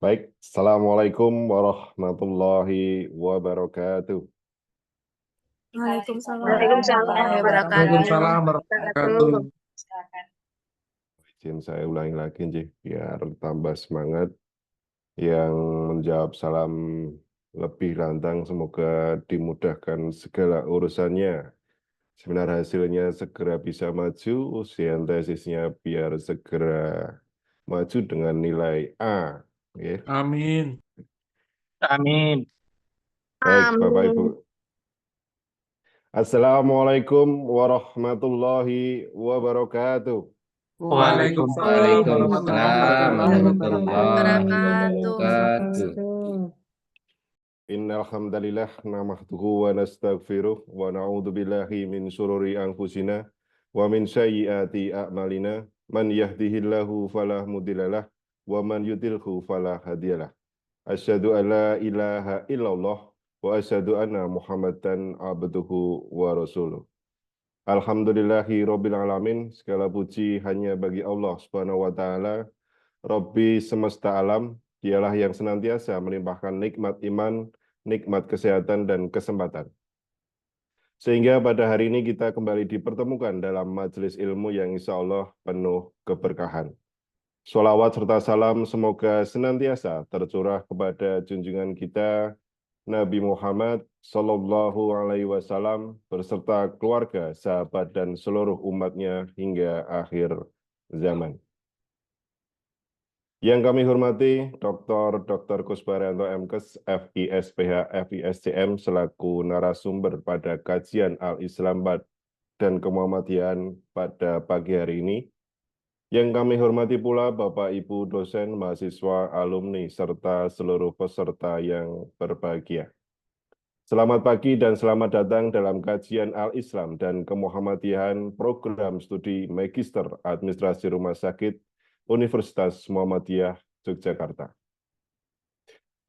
Baik, Assalamualaikum warahmatullahi wabarakatuh. Waalaikumsalam Waalaikumsalam warahmatullahi wabarakatuh. Waalaikumsalam warahmatullahi wabarakatuh. Izin saya ulangi lagi, Nji, biar tambah semangat. Yang menjawab salam lebih lantang, semoga dimudahkan segala urusannya. Seminar hasilnya segera bisa maju, ujian tesisnya biar segera maju dengan nilai A. Ya. Amin. Amin. Baik, Bapak Ibu. Amin. Assalamualaikum warahmatullahi wabarakatuh. Waalaikumsalam Waalaikumsalam warahmatullahi wabarakatuh. Innal hamdalillah nahmaduhu wa nastaghfiruh wa na'udzu billahi min syururi anfusina wa min sayyiati a'malina man yahdihillahu fala mudhillalah wa man yudhlilhu fala hadiyalah. Asyhadu an la ilaha illallah wa asyhadu anna Muhammadan abduhu wa rasuluh. Alhamdulillahi rabbil alamin, segala puji hanya bagi Allah Subhanahu wa taala, Robbi semesta alam. Dialah yang senantiasa melimpahkan nikmat iman, nikmat kesehatan, dan kesempatan. Sehingga pada hari ini kita kembali dipertemukan dalam majelis ilmu yang insya Allah penuh keberkahan. Sholawat serta salam semoga senantiasa tercurah kepada junjungan kita, Nabi Muhammad Sallallahu Alaihi Wasallam, beserta keluarga, sahabat, dan seluruh umatnya hingga akhir zaman. Yang kami hormati Dr. Kusparyanto MKes, FISPH, FISCM, selaku narasumber pada kajian Al-Islam dan Kemuhammadian pada pagi hari ini. Yang kami hormati pula Bapak Ibu dosen, mahasiswa, alumni, serta seluruh peserta yang berbahagia. Selamat pagi dan selamat datang dalam kajian Al-Islam dan Kemuhammadian Program Studi Magister Administrasi Rumah Sakit Universitas Muhammadiyah Yogyakarta.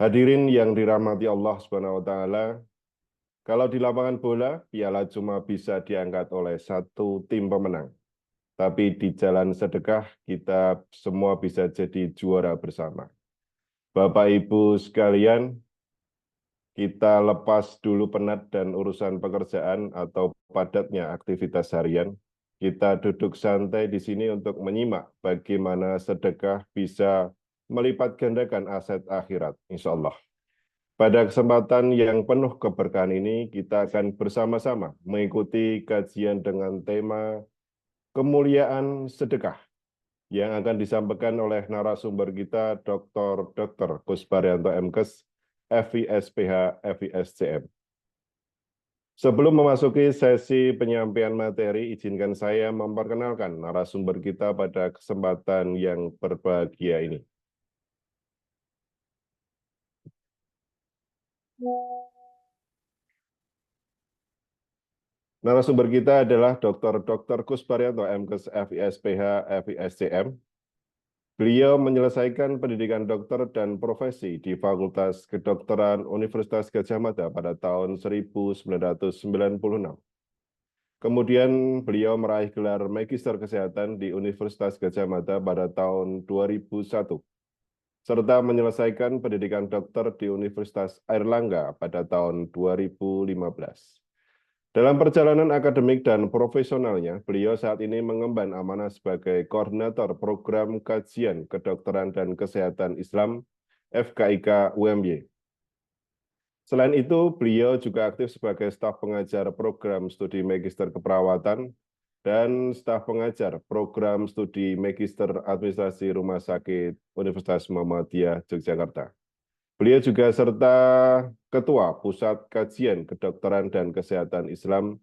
Hadirin yang dirahmati Allah Subhanahu wa taala, kalau di lapangan bola, piala cuma bisa diangkat oleh satu tim pemenang. Tapi di jalan sedekah, kita semua bisa jadi juara bersama. Bapak Ibu sekalian, kita lepas dulu penat dan urusan pekerjaan atau padatnya aktivitas harian. Kita duduk santai di sini untuk menyimak bagaimana sedekah bisa melipat gandakan aset akhirat, insya Allah. Pada kesempatan yang penuh keberkahan ini, kita akan bersama-sama mengikuti kajian dengan tema kemuliaan sedekah yang akan disampaikan oleh narasumber kita, Dr. Kusparyanto MKes, FISPH, FISCM. Sebelum memasuki sesi penyampaian materi, izinkan saya memperkenalkan narasumber kita pada kesempatan yang berbahagia ini. Narasumber kita adalah Dr. Kusparyanto MKes, FISPH, FISCM. Beliau menyelesaikan pendidikan dokter dan profesi di Fakultas Kedokteran Universitas Gadjah Mada pada tahun 1996. Kemudian beliau meraih gelar Magister Kesehatan di Universitas Gadjah Mada pada tahun 2001, serta menyelesaikan pendidikan dokter di Universitas Airlangga pada tahun 2015. Dalam perjalanan akademik dan profesionalnya, beliau saat ini mengemban amanah sebagai Koordinator Program Kajian Kedokteran dan Kesehatan Islam FKIK UMY. Selain itu, beliau juga aktif sebagai staf pengajar program studi Magister Keperawatan dan staf pengajar program studi Magister Administrasi Rumah Sakit Universitas Muhammadiyah Yogyakarta. Beliau juga serta Ketua Pusat Kajian Kedokteran dan Kesehatan Islam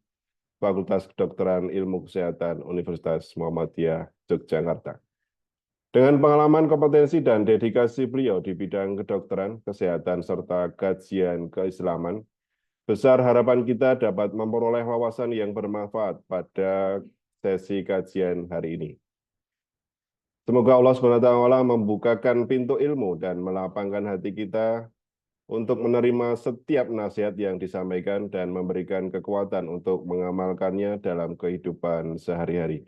Fakultas Kedokteran Ilmu Kesehatan Universitas Muhammadiyah Yogyakarta. Dengan pengalaman, kompetensi, dan dedikasi beliau di bidang kedokteran, kesehatan, serta kajian keislaman, besar harapan kita dapat memperoleh wawasan yang bermanfaat pada sesi kajian hari ini. Semoga Allah SWT membukakan pintu ilmu dan melapangkan hati kita untuk menerima setiap nasihat yang disampaikan dan memberikan kekuatan untuk mengamalkannya dalam kehidupan sehari-hari.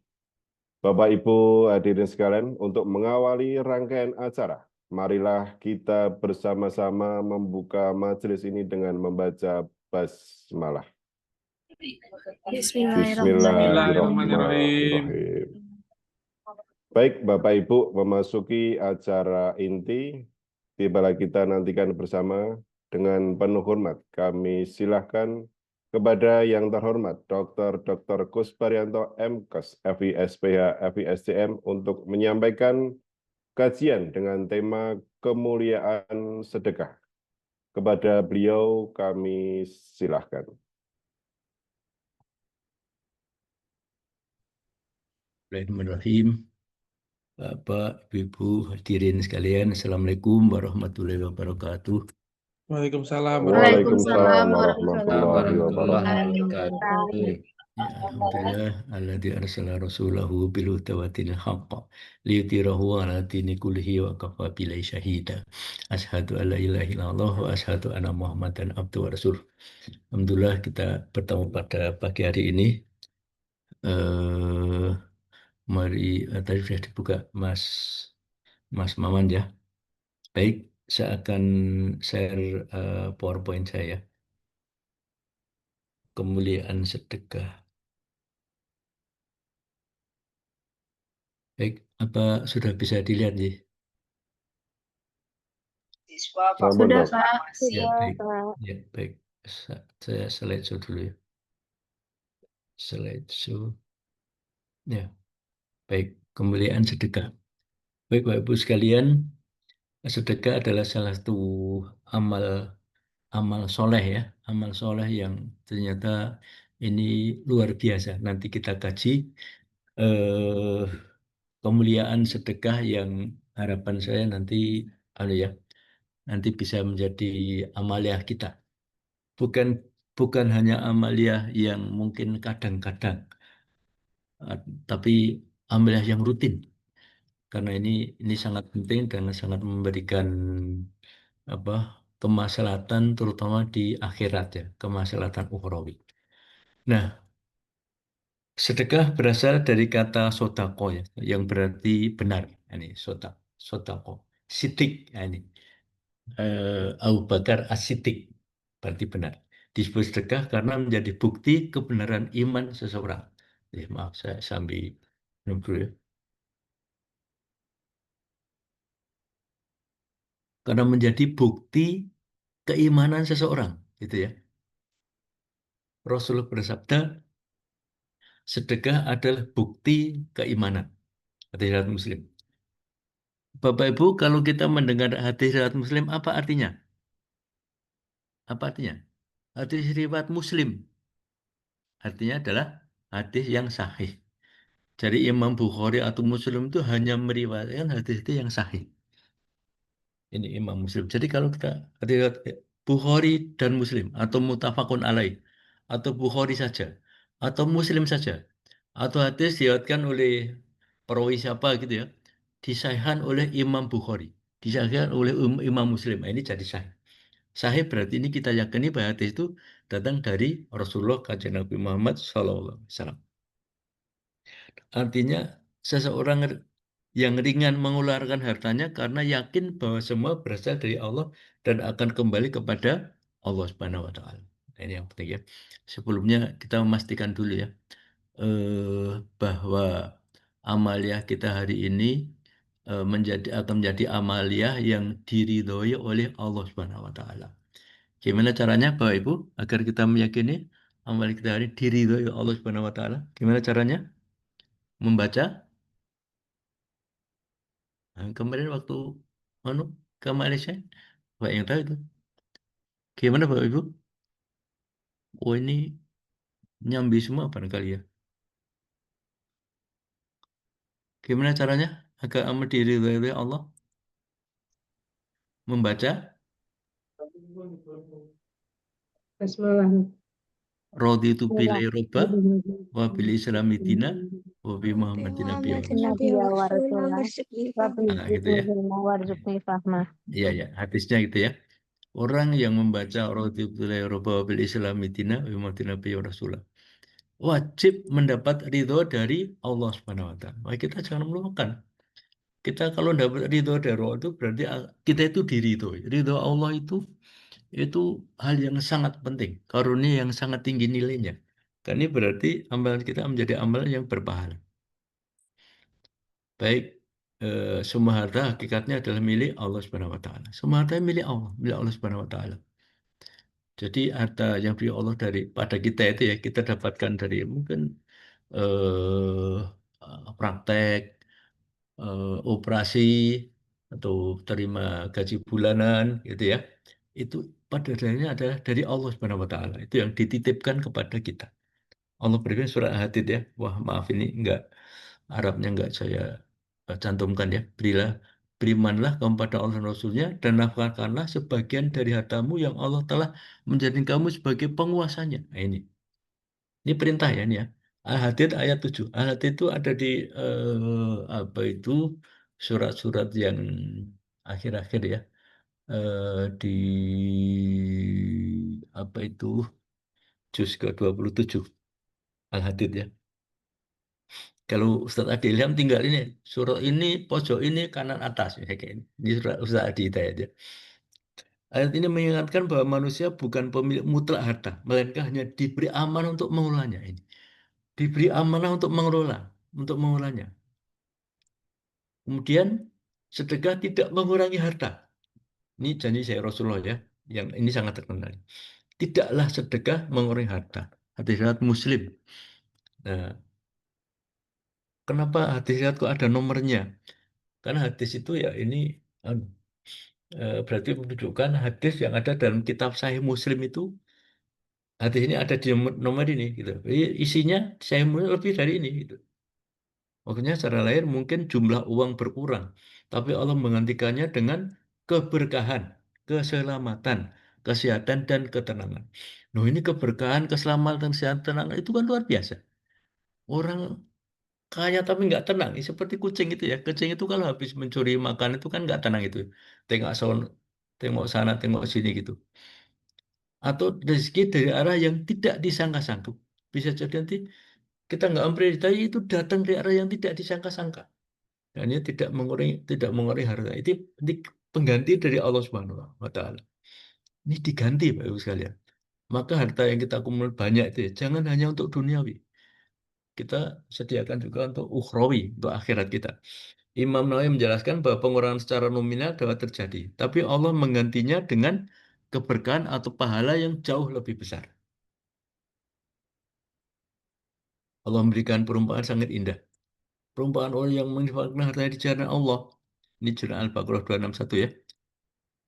Bapak, Ibu, hadirin sekalian, untuk mengawali rangkaian acara, marilah kita bersama-sama membuka majelis ini dengan membaca basmalah. Bismillahirrahmanirrahim. Bismillahirrahmanirrahim. Baik, Bapak Ibu, memasuki acara inti, tibalah kita nantikan bersama dengan penuh hormat. Kami silahkan kepada yang terhormat Dr. Kusparyanto MKes, FISPH, FISCM untuk menyampaikan kajian dengan tema kemuliaan sedekah. Kepada beliau kami silahkan. Bismillahirrahmanirrahim. Bapak, Ibu, hadirin sekalian, Assalamualaikum warahmatullahi wabarakatuh. Waalaikumsalam. Waalaikumsalam warahmatullahi Warahmatullahi wabarakatuh. wabarakatuh. Ya, Alhamdulillah, alladzi arsala rasulahu bil huda wa dinil haqq liyudhhirahu 'ala dini kullihi wa kafa billahi syahida. Asyhadu an la ilaha illallah wa asyhadu anna Muhammadan abduhu wa rasuluh. Alhamdulillah kita bertemu pada pagi hari ini. Mari tadi sudah dibuka Mas Maman ya. Baik, saya akan share PowerPoint saya. Kemuliaan sedekah. Baik, apa sudah bisa dilihat sih? Sudah, Pak. Ya, baik. Ya, baik. Saya slideshow dulu ya. Slideshow. Ya, baik. Kemuliaan sedekah. Baik, Bapak Ibu sekalian, sedekah adalah salah satu amal soleh ya, amal soleh yang ternyata ini luar biasa. Nanti kita kaji kemuliaan sedekah yang harapan saya nanti nanti bisa menjadi amaliah kita. Bukan hanya amaliah yang mungkin kadang-kadang, tapi amaliah yang rutin. Karena ini sangat penting dan sangat memberikan kemaslahatan terutama di akhirat ya, kemaslahatan ukhrawi. Nah, sedekah berasal dari kata sodako ya, yang berarti benar. Ini sodako. Sidik, ini Abu Bakar As-Siddiq berarti benar. Disebut sedekah karena menjadi bukti kebenaran iman seseorang. Maaf, saya sambil minum dulu ya. Karena menjadi bukti keimanan seseorang, gitu ya. Rasulullah bersabda, sedekah adalah bukti keimanan. Hadis riwayat Muslim. Bapak Ibu, kalau kita mendengar hadis riwayat Muslim, apa artinya? Apa artinya? Hadis riwayat Muslim. Artinya adalah hadis yang sahih. Jadi Imam Bukhari atau Muslim itu hanya meriwayatkan hadis itu yang sahih. Ini Imam Muslim. Jadi kalau kita riwayat Bukhari dan Muslim atau mutafakun alaih atau Bukhari saja atau Muslim saja atau hadis diriwayatkan oleh perawi siapa gitu ya, disahihkan oleh Imam Bukhari, disahihkan oleh Imam Muslim. Nah, ini jadi sahih. Sahih berarti ini kita yakini bahwa hadis itu datang dari Rasulullah Kanjeng Nabi Muhammad SAW. Artinya seseorang yang ringan mengeluarkan hartanya karena yakin bahwa semua berasal dari Allah dan akan kembali kepada Allah Subhanahu wa taala. Ini yang penting ya. Sebelumnya kita memastikan dulu ya bahwa amaliah kita hari ini akan menjadi amaliah yang diridhoi oleh Allah Subhanahu wa taala. Gimana caranya Bapak Ibu agar kita meyakini amal kita hari ini diridhoi Allah Subhanahu wa taala? Gimana caranya? Membaca. Nah, kemarin waktu ke Malaysia, Pak yang tahu itu. Gimana Bapak Ibu? Oh ini nyambi semua barangkali ya. Gimana caranya agar amal diridhoi oleh Allah? Membaca Bismillahirrahmanirrahim. raditu billahi robba wa bil islami dina wa bi Muhammadin nabiyya. Nah, gitu ya. Iya ya, hadisnya gitu ya. Orang yang membaca raditu billahi robba wa bil islami dina wa bi Muhammadin nabiyya rasulullah wajib mendapat ridho dari Allah Subhanahu wa taala. Maka kita jangan melupakan. kita kalau dapat ridho dari Allah itu berarti kita itu diridhoi. Ridho Allah itu hal yang sangat penting, karunia yang sangat tinggi nilainya. Karena ini berarti amalan kita menjadi amalan yang berpahala. Baik, semua harta hakikatnya adalah milik Allah Subhanahu wa taala. Semua harta milik Allah Subhanahu wa taala. Jadi harta yang beri Allah pada kita itu ya kita dapatkan dari mungkin eh, praktek, operasi atau terima gaji bulanan gitu ya. Itu pada dasarnya adalah dari Allah Subhanahu wa taala. Itu yang dititipkan kepada kita. Allah berfirman surat Al-Hadid ya. Wah, maaf ini enggak Arabnya enggak saya cantumkan ya. Berimanlah kepada Allah dan Rasulnya dan nafkahkanlah sebagian dari hartamu yang Allah telah menjadikan kamu sebagai penguasanya. Nah, ini perintah ya ini ya. Al-Hadid ayat 7. Al-Hadid itu ada di apa itu surat-surat yang akhir-akhir ya. Di apa itu juz ke-27 Al-Hadid ya. Kalau Ustadz Adi Ilham tinggal ini, surat ini, pojok ini, kanan atas. Ya, kayak ini. Ini surat Ustadz Adi Hidayat ya. Ayat ini mengingatkan bahwa manusia bukan pemilik mutlak harta, melainkan hanya diberi amanah untuk mengolahnya. Ini. Diberi amanah untuk mengolahnya. Kemudian, sedekah tidak mengurangi harta. Ini janji saya Rasulullah ya, yang ini sangat terkenal. Tidaklah sedekah mengurangi harta. Hadis riwayat Muslim. Nah, kenapa hadis riwayat kok ada nomornya? Karena hadis itu ya ini berarti menunjukkan hadis yang ada dalam kitab Sahih Muslim itu hadis ini ada di nomor ini gitu. Jadi isinya Sahih Muslim lebih dari ini gitu. Maksudnya secara lain mungkin jumlah uang berkurang, tapi Allah menggantikannya dengan keberkahan, keselamatan, kesehatan dan ketenangan. Nah, ini keberkahan, keselamatan, kesehatan, ketenangan itu kan luar biasa. Orang kaya tapi nggak tenang, seperti kucing itu ya. Kucing itu kalau habis mencuri makan itu kan nggak tenang itu. Tengok sana, tengok sana, tengok sini gitu. Atau rezeki dari arah yang tidak disangka-sangka. Bisa jadi nanti kita nggak memprediksi itu datang dari arah yang tidak disangka-sangka. Dan ini tidak mengurangi harta. Ini pengganti dari Allah Subhanahu wa taala. Ini diganti Bapak Ibu sekalian. Maka harta yang kita kumpul banyak itu ya, jangan hanya untuk duniawi. Kita sediakan juga untuk ukhrawi, untuk akhirat kita. Imam Nawawi menjelaskan bahwa pengurangan secara nominal dapat terjadi, tapi Allah menggantinya dengan keberkahan atau pahala yang jauh lebih besar. Allah memberikan perumpamaan sangat indah. Perumpamaan orang yang menginfakkan hartanya di jalan Allah. Ini surah Al-Baqarah 261 ya.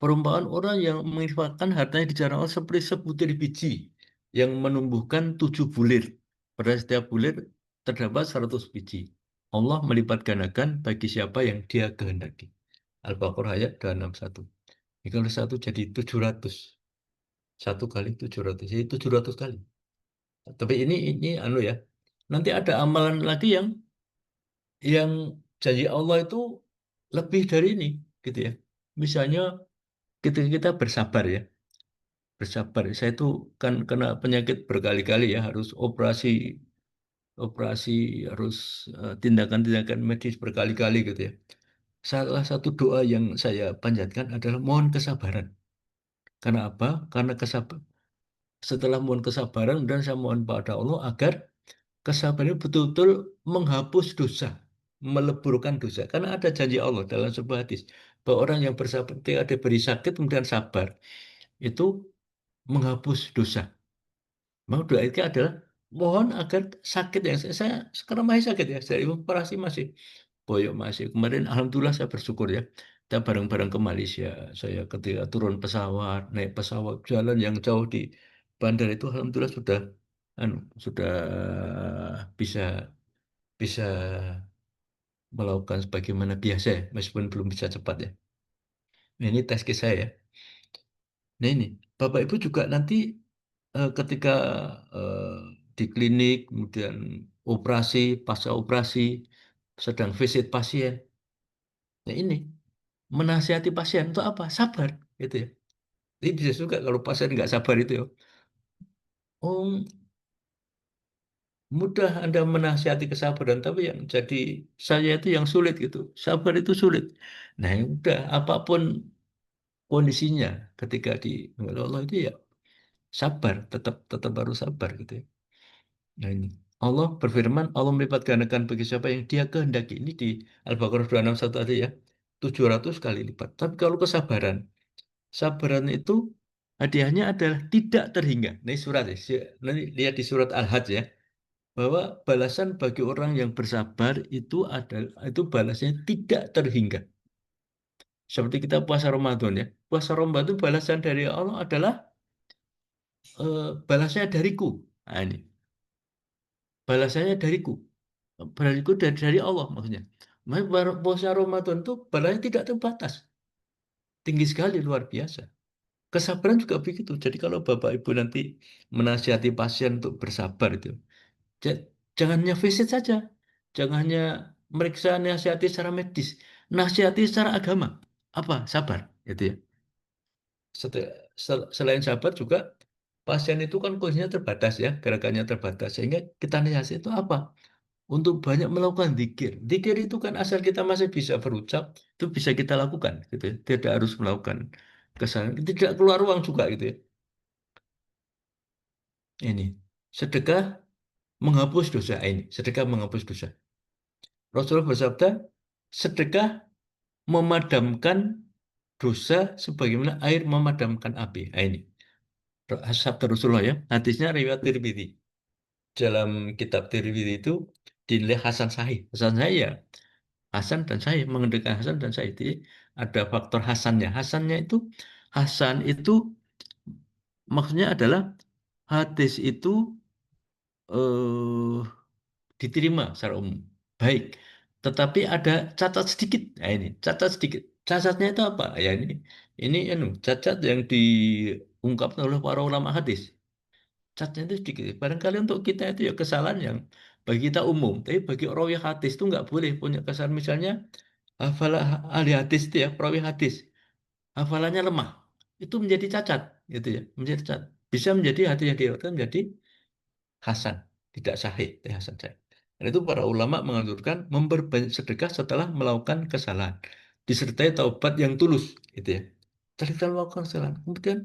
Perumpamaan orang yang menginfakkan hartanya di jalan Allah seperti sebutir biji yang menumbuhkan 7 bulir. Pada setiap bulir terdapat 100 biji. Allah melipat gandakan bagi siapa yang dia kehendaki. Al-Baqarah ayat 261. Ini kalau satu jadi 700. Satu kali 700. Jadi 700 kali. Tapi ini anu ya. Nanti ada amalan lagi yang janji Allah itu lebih dari ini gitu ya. Misalnya ketika kita bersabar ya. Bersabar. Saya itu kan kena penyakit berkali-kali ya, harus operasi, harus tindakan-tindakan medis berkali-kali gitu ya. Salah satu doa yang saya panjatkan adalah mohon kesabaran. Karena apa? Karena setelah mohon kesabaran dan saya mohon pada Allah agar kesabaran itu betul-betul menghapus dosa, meleburkan dosa. Karena ada janji Allah dalam sebuah hadis bahwa orang yang bersabar ketika diberi sakit kemudian sabar itu menghapus dosa. Mau doa itu adalah mohon agar sakit yang saya sekarang masih sakit ya, saya operasi masih boyok masih. Kemarin alhamdulillah saya bersyukur ya. Kita bareng-bareng ke Malaysia. Saya ketika turun pesawat, naik pesawat jalan yang jauh di bandar itu alhamdulillah sudah bisa bisa melakukan sebagaimana biasa ya, meskipun belum bisa cepat ya. Nah, ini tes kisah ya. Nah ini, Bapak Ibu juga nanti ketika eh, di klinik, kemudian operasi, pasca operasi, sedang visit pasien. Nah ini, menasihati pasien untuk apa? Sabar, gitu ya. Ini bisa juga kalau pasien nggak sabar itu ya. Oh, Mudah Anda menasihati kesabaran, tapi yang jadi saya itu yang sulit gitu. Sabar itu sulit. Nah, ya udah apapun kondisinya ketika di Allah itu ya sabar, tetap tetap harus sabar gitu ya. Nah ini Allah berfirman, Allah melipat gandakan bagi siapa yang Dia kehendaki. Ini di Al-Baqarah 261 tadi ya, 700 kali lipat. Tapi kalau kesabaran, sabaran itu hadiahnya adalah tidak terhingga. Nah, surat ya, nanti lihat di surat Al-Hajj ya, bahwa balasan bagi orang yang bersabar itu adalah itu balasnya tidak terhingga. Seperti kita puasa Ramadan ya, puasa Ramadan itu balasan dari Allah adalah balasnya dariku. Nah, ini balasannya dariku. Berarti dari Allah maksudnya. Makanya puasa Ramadan itu balanya tidak terbatas. Tinggi sekali, luar biasa. Kesabaran juga begitu. Jadi kalau Bapak Ibu nanti menasihati pasien untuk bersabar itu, jangan hanya visit saja. Jangan hanya meriksa nasihati secara medis. Nasihati secara agama. Apa? Sabar. Gitu ya. Selain sabar juga, pasien itu kan kondisinya terbatas ya. Gerakannya terbatas. Sehingga kita nasihati itu apa? Untuk banyak melakukan zikir. Zikir itu kan asal kita masih bisa berucap, itu bisa kita lakukan gitu ya. Tidak harus melakukan kesalahan, tidak keluar uang juga gitu ya. Ini sedekah menghapus dosa ini, sedekah menghapus dosa. Rasulullah bersabda, sedekah memadamkan dosa sebagaimana air memadamkan api. Nah, ini sabda Rasulullah ya. Hadisnya riwayat Tirmidzi. Dalam kitab Tirmidzi itu dinilai Hasan Sahih. Hasan Sahih ya Hasan dan Sahih, mengendekan Hasan dan Sahih. Jadi ada faktor Hasannya. Hasan itu maksudnya adalah hadis itu eh, diterima secara umum. Baik. Tetapi ada cacat sedikit. Nah ini, cacat sedikit. Cacatnya itu apa? Ya ini cacat yang diungkapkan oleh para ulama hadis. Cacatnya itu sedikit. Barangkali untuk kita itu ya kesalahan yang bagi kita umum. Tapi bagi rawi hadis itu nggak boleh punya kesalahan. Misalnya hafalah ahli hadis itu ya, perawi hadis, hafalannya lemah, itu menjadi cacat, gitu ya, menjadi cacat. Bisa menjadi hadis yang diriwayatkan menjadi hasan, tidak sahih, hasan sahih. Dan itu para ulama menganjurkan memperbanyak sedekah setelah melakukan kesalahan, disertai taubat yang tulus, gitu ya. Setelah kita melakukan kesalahan, kemudian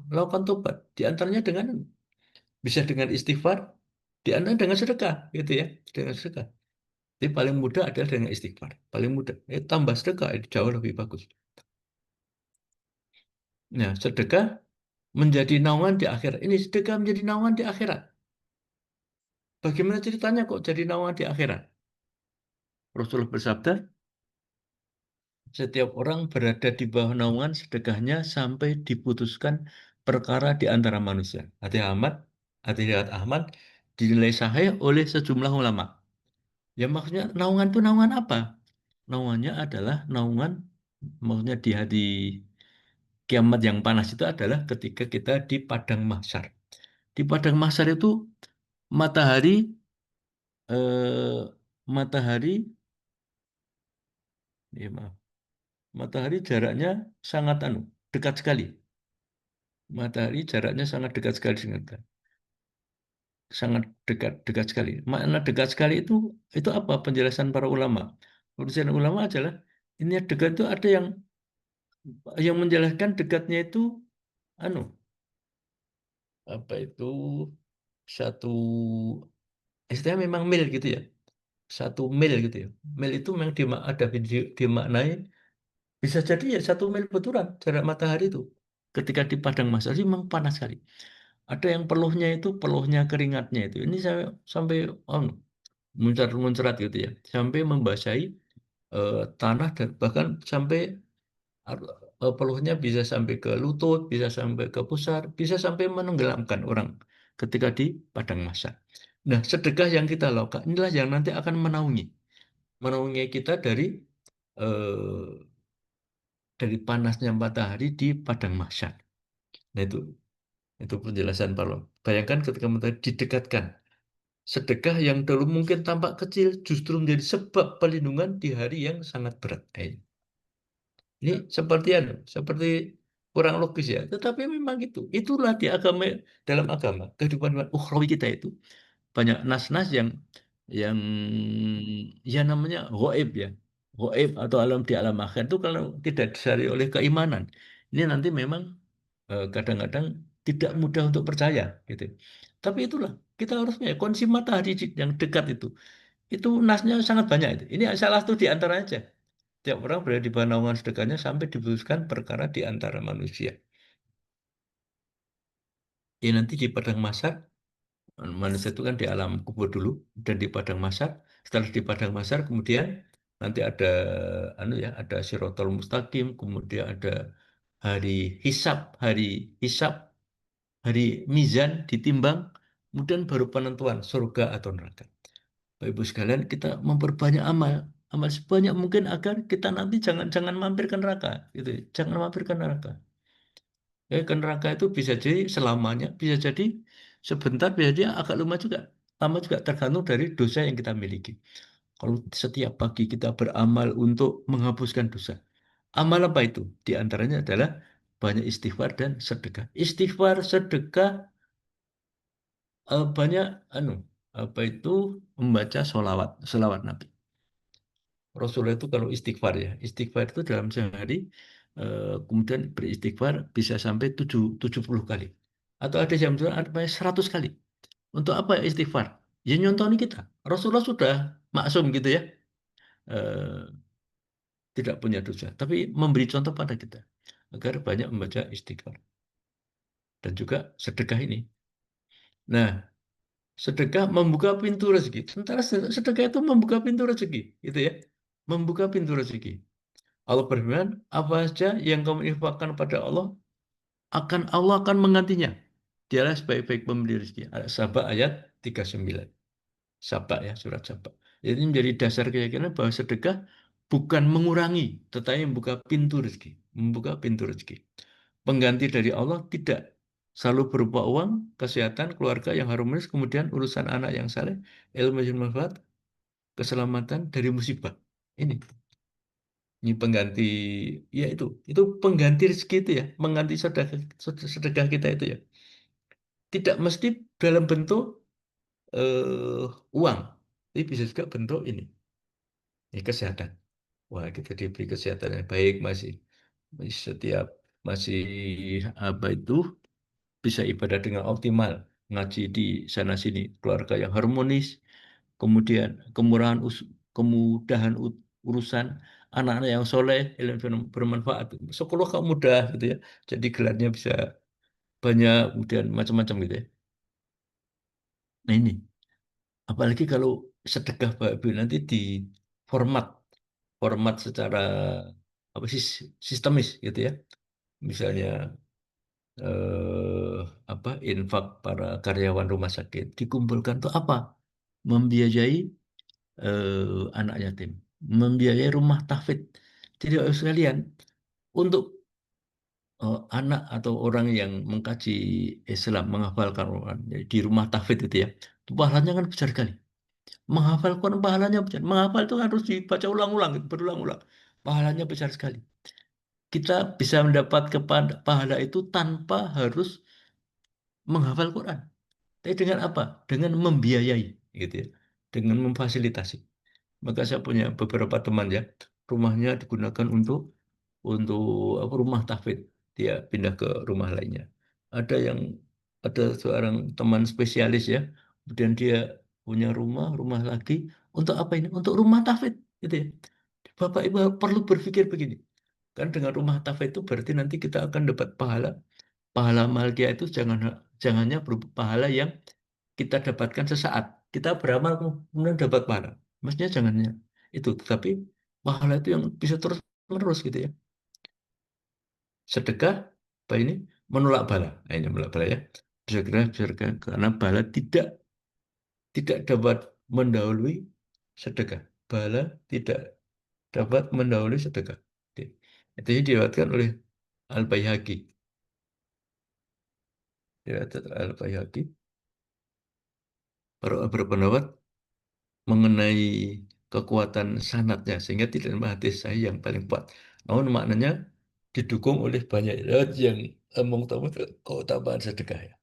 melakukan taubat, di antaranya dengan bisa dengan istighfar, di antaranya dengan sedekah, gitu ya, dengan sedekah. Jadi paling mudah adalah dengan istighfar. Paling mudah. Tambah sedekah itu jauh lebih bagus. Nah, sedekah menjadi naungan di akhirat. Ini sedekah menjadi naungan di akhirat. Bagaimana ceritanya kok jadi naungan di akhirat? Rasulullah bersabda, setiap orang berada di bawah naungan sedekahnya sampai diputuskan perkara di antara manusia. Hadis riwayat Ahmad dinilai sahih oleh sejumlah ulama. Ya maksudnya naungan itu naungan apa? Naungannya adalah naungan maksudnya di hari kiamat yang panas itu adalah ketika kita di padang mahsyar. Di padang mahsyar itu matahari eh, matahari ya maaf, matahari jaraknya sangat dekat sekali. Matahari jaraknya sangat dekat sekali dengan kita. Sangat dekat sekali. Makna dekat sekali itu apa penjelasan para ulama? Penjelasan ulama adalah ini dekat itu ada yang menjelaskan dekatnya itu anu apa itu satu istilahnya memang mil gitu ya. 1 mil gitu ya. Mil itu memang ada dimaknai bisa jadi ya 1 mil betulan jarak matahari itu. Ketika di padang mahsyar memang panas sekali. Ada yang peluhnya keringatnya itu. Ini saya sampai muncrat gitu ya. Sampai membasahi tanah dan bahkan sampai peluhnya bisa sampai ke lutut, bisa sampai ke pusar, bisa sampai menenggelamkan orang ketika di padang mahsyar. Nah, sedekah yang kita lakukan inilah yang nanti akan menaungi kita dari panasnya matahari di padang mahsyar. Nah, itu penjelasan Pak Lom. Bayangkan ketika matahari didekatkan. Sedekah yang dulu mungkin tampak kecil justru menjadi sebab perlindungan di hari yang sangat berat. Ini seperti kurang logis ya. Tetapi memang itulah di agama, dalam agama kehidupan ukhrawi kita itu banyak nas-nas yang ya namanya gaib ya. Gaib atau alam di alam akhir itu kalau tidak disari oleh keimanan, ini nanti memang kadang-kadang tidak mudah untuk percaya gitu. Tapi itulah kita harusnya konsep matahari yang dekat itu nasnya sangat banyak itu. Ini salah satu di antaranya aja. Tiap orang berada di bawah naungan sedekahnya sampai diputuskan perkara di antara manusia. Ya nanti di padang mahsyar, manusia itu kan di alam kubur dulu dan di padang mahsyar. Setelah di padang mahsyar kemudian nanti ada ada Siratal Mustaqim, kemudian ada hari hisab, hari mizan ditimbang, kemudian baru penentuan surga atau neraka. Bapak Ibu sekalian, kita memperbanyak amal sebanyak mungkin agar kita nanti jangan mampir ke neraka, gitu. Jangan mampir ke neraka. Ke neraka itu bisa jadi selamanya, bisa jadi sebentar, bisa jadi agak lama juga tergantung dari dosa yang kita miliki. Kalau setiap pagi kita beramal untuk menghapuskan dosa, amal apa itu? Di antaranya adalah banyak istighfar dan sedekah. Istighfar, sedekah, banyak apa itu membaca solawat Nabi. Rasulullah itu kalau istighfar itu dalam sehari, kemudian beristighfar bisa sampai 70 kali. Atau ada yang bilang ada 100 kali. Untuk apa ya istighfar? Ya nyontoni kita. Rasulullah sudah maksum gitu ya, eh, tidak punya dosa. Tapi memberi contoh pada kita agar banyak membaca istighfar dan juga sedekah ini. Nah, sedekah membuka pintu rezeki. Sementara sedekah itu membuka pintu rezeki, gitu ya. Membuka pintu rezeki. Allah berfirman, apa saja yang kamu infakkan pada Allah akan menggantinya. Dialah sebaik-baik pemberi rezeki. Sabah ayat 39. Sabah ya, surat Sabah. Jadi ini menjadi dasar keyakinan bahwa sedekah bukan mengurangi, tetapi membuka pintu rezeki. Membuka pintu rezeki. Pengganti dari Allah tidak selalu berupa uang, kesehatan, keluarga yang harmonis, kemudian urusan anak yang saleh, ilmu yang bermanfaat, keselamatan dari musibah. Ini pengganti, ya itu pengganti rezeki itu ya, mengganti sedekah kita itu ya. Tidak mesti dalam bentuk uang, tapi bisa juga bentuk ini kesehatan. Wah, kita diberi kesehatan yang baik, setiap masih apa itu bisa ibadah dengan optimal, ngaji di sana sini, keluarga yang harmonis, kemudian kemudahan urusan, anak-anak yang soleh, ilmu yang bermanfaat, sekolah kamu mudah gitu ya, jadi gelarnya bisa banyak, kemudian macam-macam gitu ya. Nah ini, apalagi kalau sedekah Pak Ibu nanti di format format secara apa sih sistemis gitu ya, misalnya eh, infak para karyawan rumah sakit dikumpulkan tuh apa? Membiayai anak yatim, membiayai rumah tahfidz. Jadi sekalian untuk anak atau orang yang mengkaji Islam, menghafalkan Quran di rumah tahfidz itu ya, itu pahalanya kan besar sekali. Menghafal Quran pahalanya besar. Menghafal itu harus dibaca ulang-ulang, berulang-ulang. Pahalanya besar sekali. Kita bisa mendapat pahala itu tanpa harus menghafal Quran. Tapi dengan apa? Dengan membiayai, gitu ya. Dengan memfasilitasi. Maka saya punya beberapa teman ya, rumahnya digunakan untuk rumah tahfidz. Dia pindah ke rumah lainnya. Ada yang ada seorang teman spesialis ya, kemudian dia punya rumah lagi untuk apa ini? Untuk rumah tahfidz, gitu ya. Bapak Ibu perlu berpikir begini. Kan dengan rumah tahfidz itu berarti nanti kita akan dapat pahala. Pahala malkia itu jangannya berupa pahala yang kita dapatkan sesaat. Kita beramal kemudian dapat pahala. Maksudnya jangannya itu, tetapi pahala itu yang bisa terus menerus gitu ya. Sedekah apa ini menolak bala. Nah, ini menolak bala ya. Bisa karena bala tidak dapat mendahului sedekah. Bala tidak dapat mendahului sedekah. Itu diriwayatkan oleh Al-Baihaqi. Diriwayatkan Al-Baihaqi. Para berpendapat mengenai kekuatan sanadnya sehingga tidak hadis sahih yang paling kuat. Namun maknanya didukung oleh banyak ayat yang mengutamakan keutamaan sedekah ya.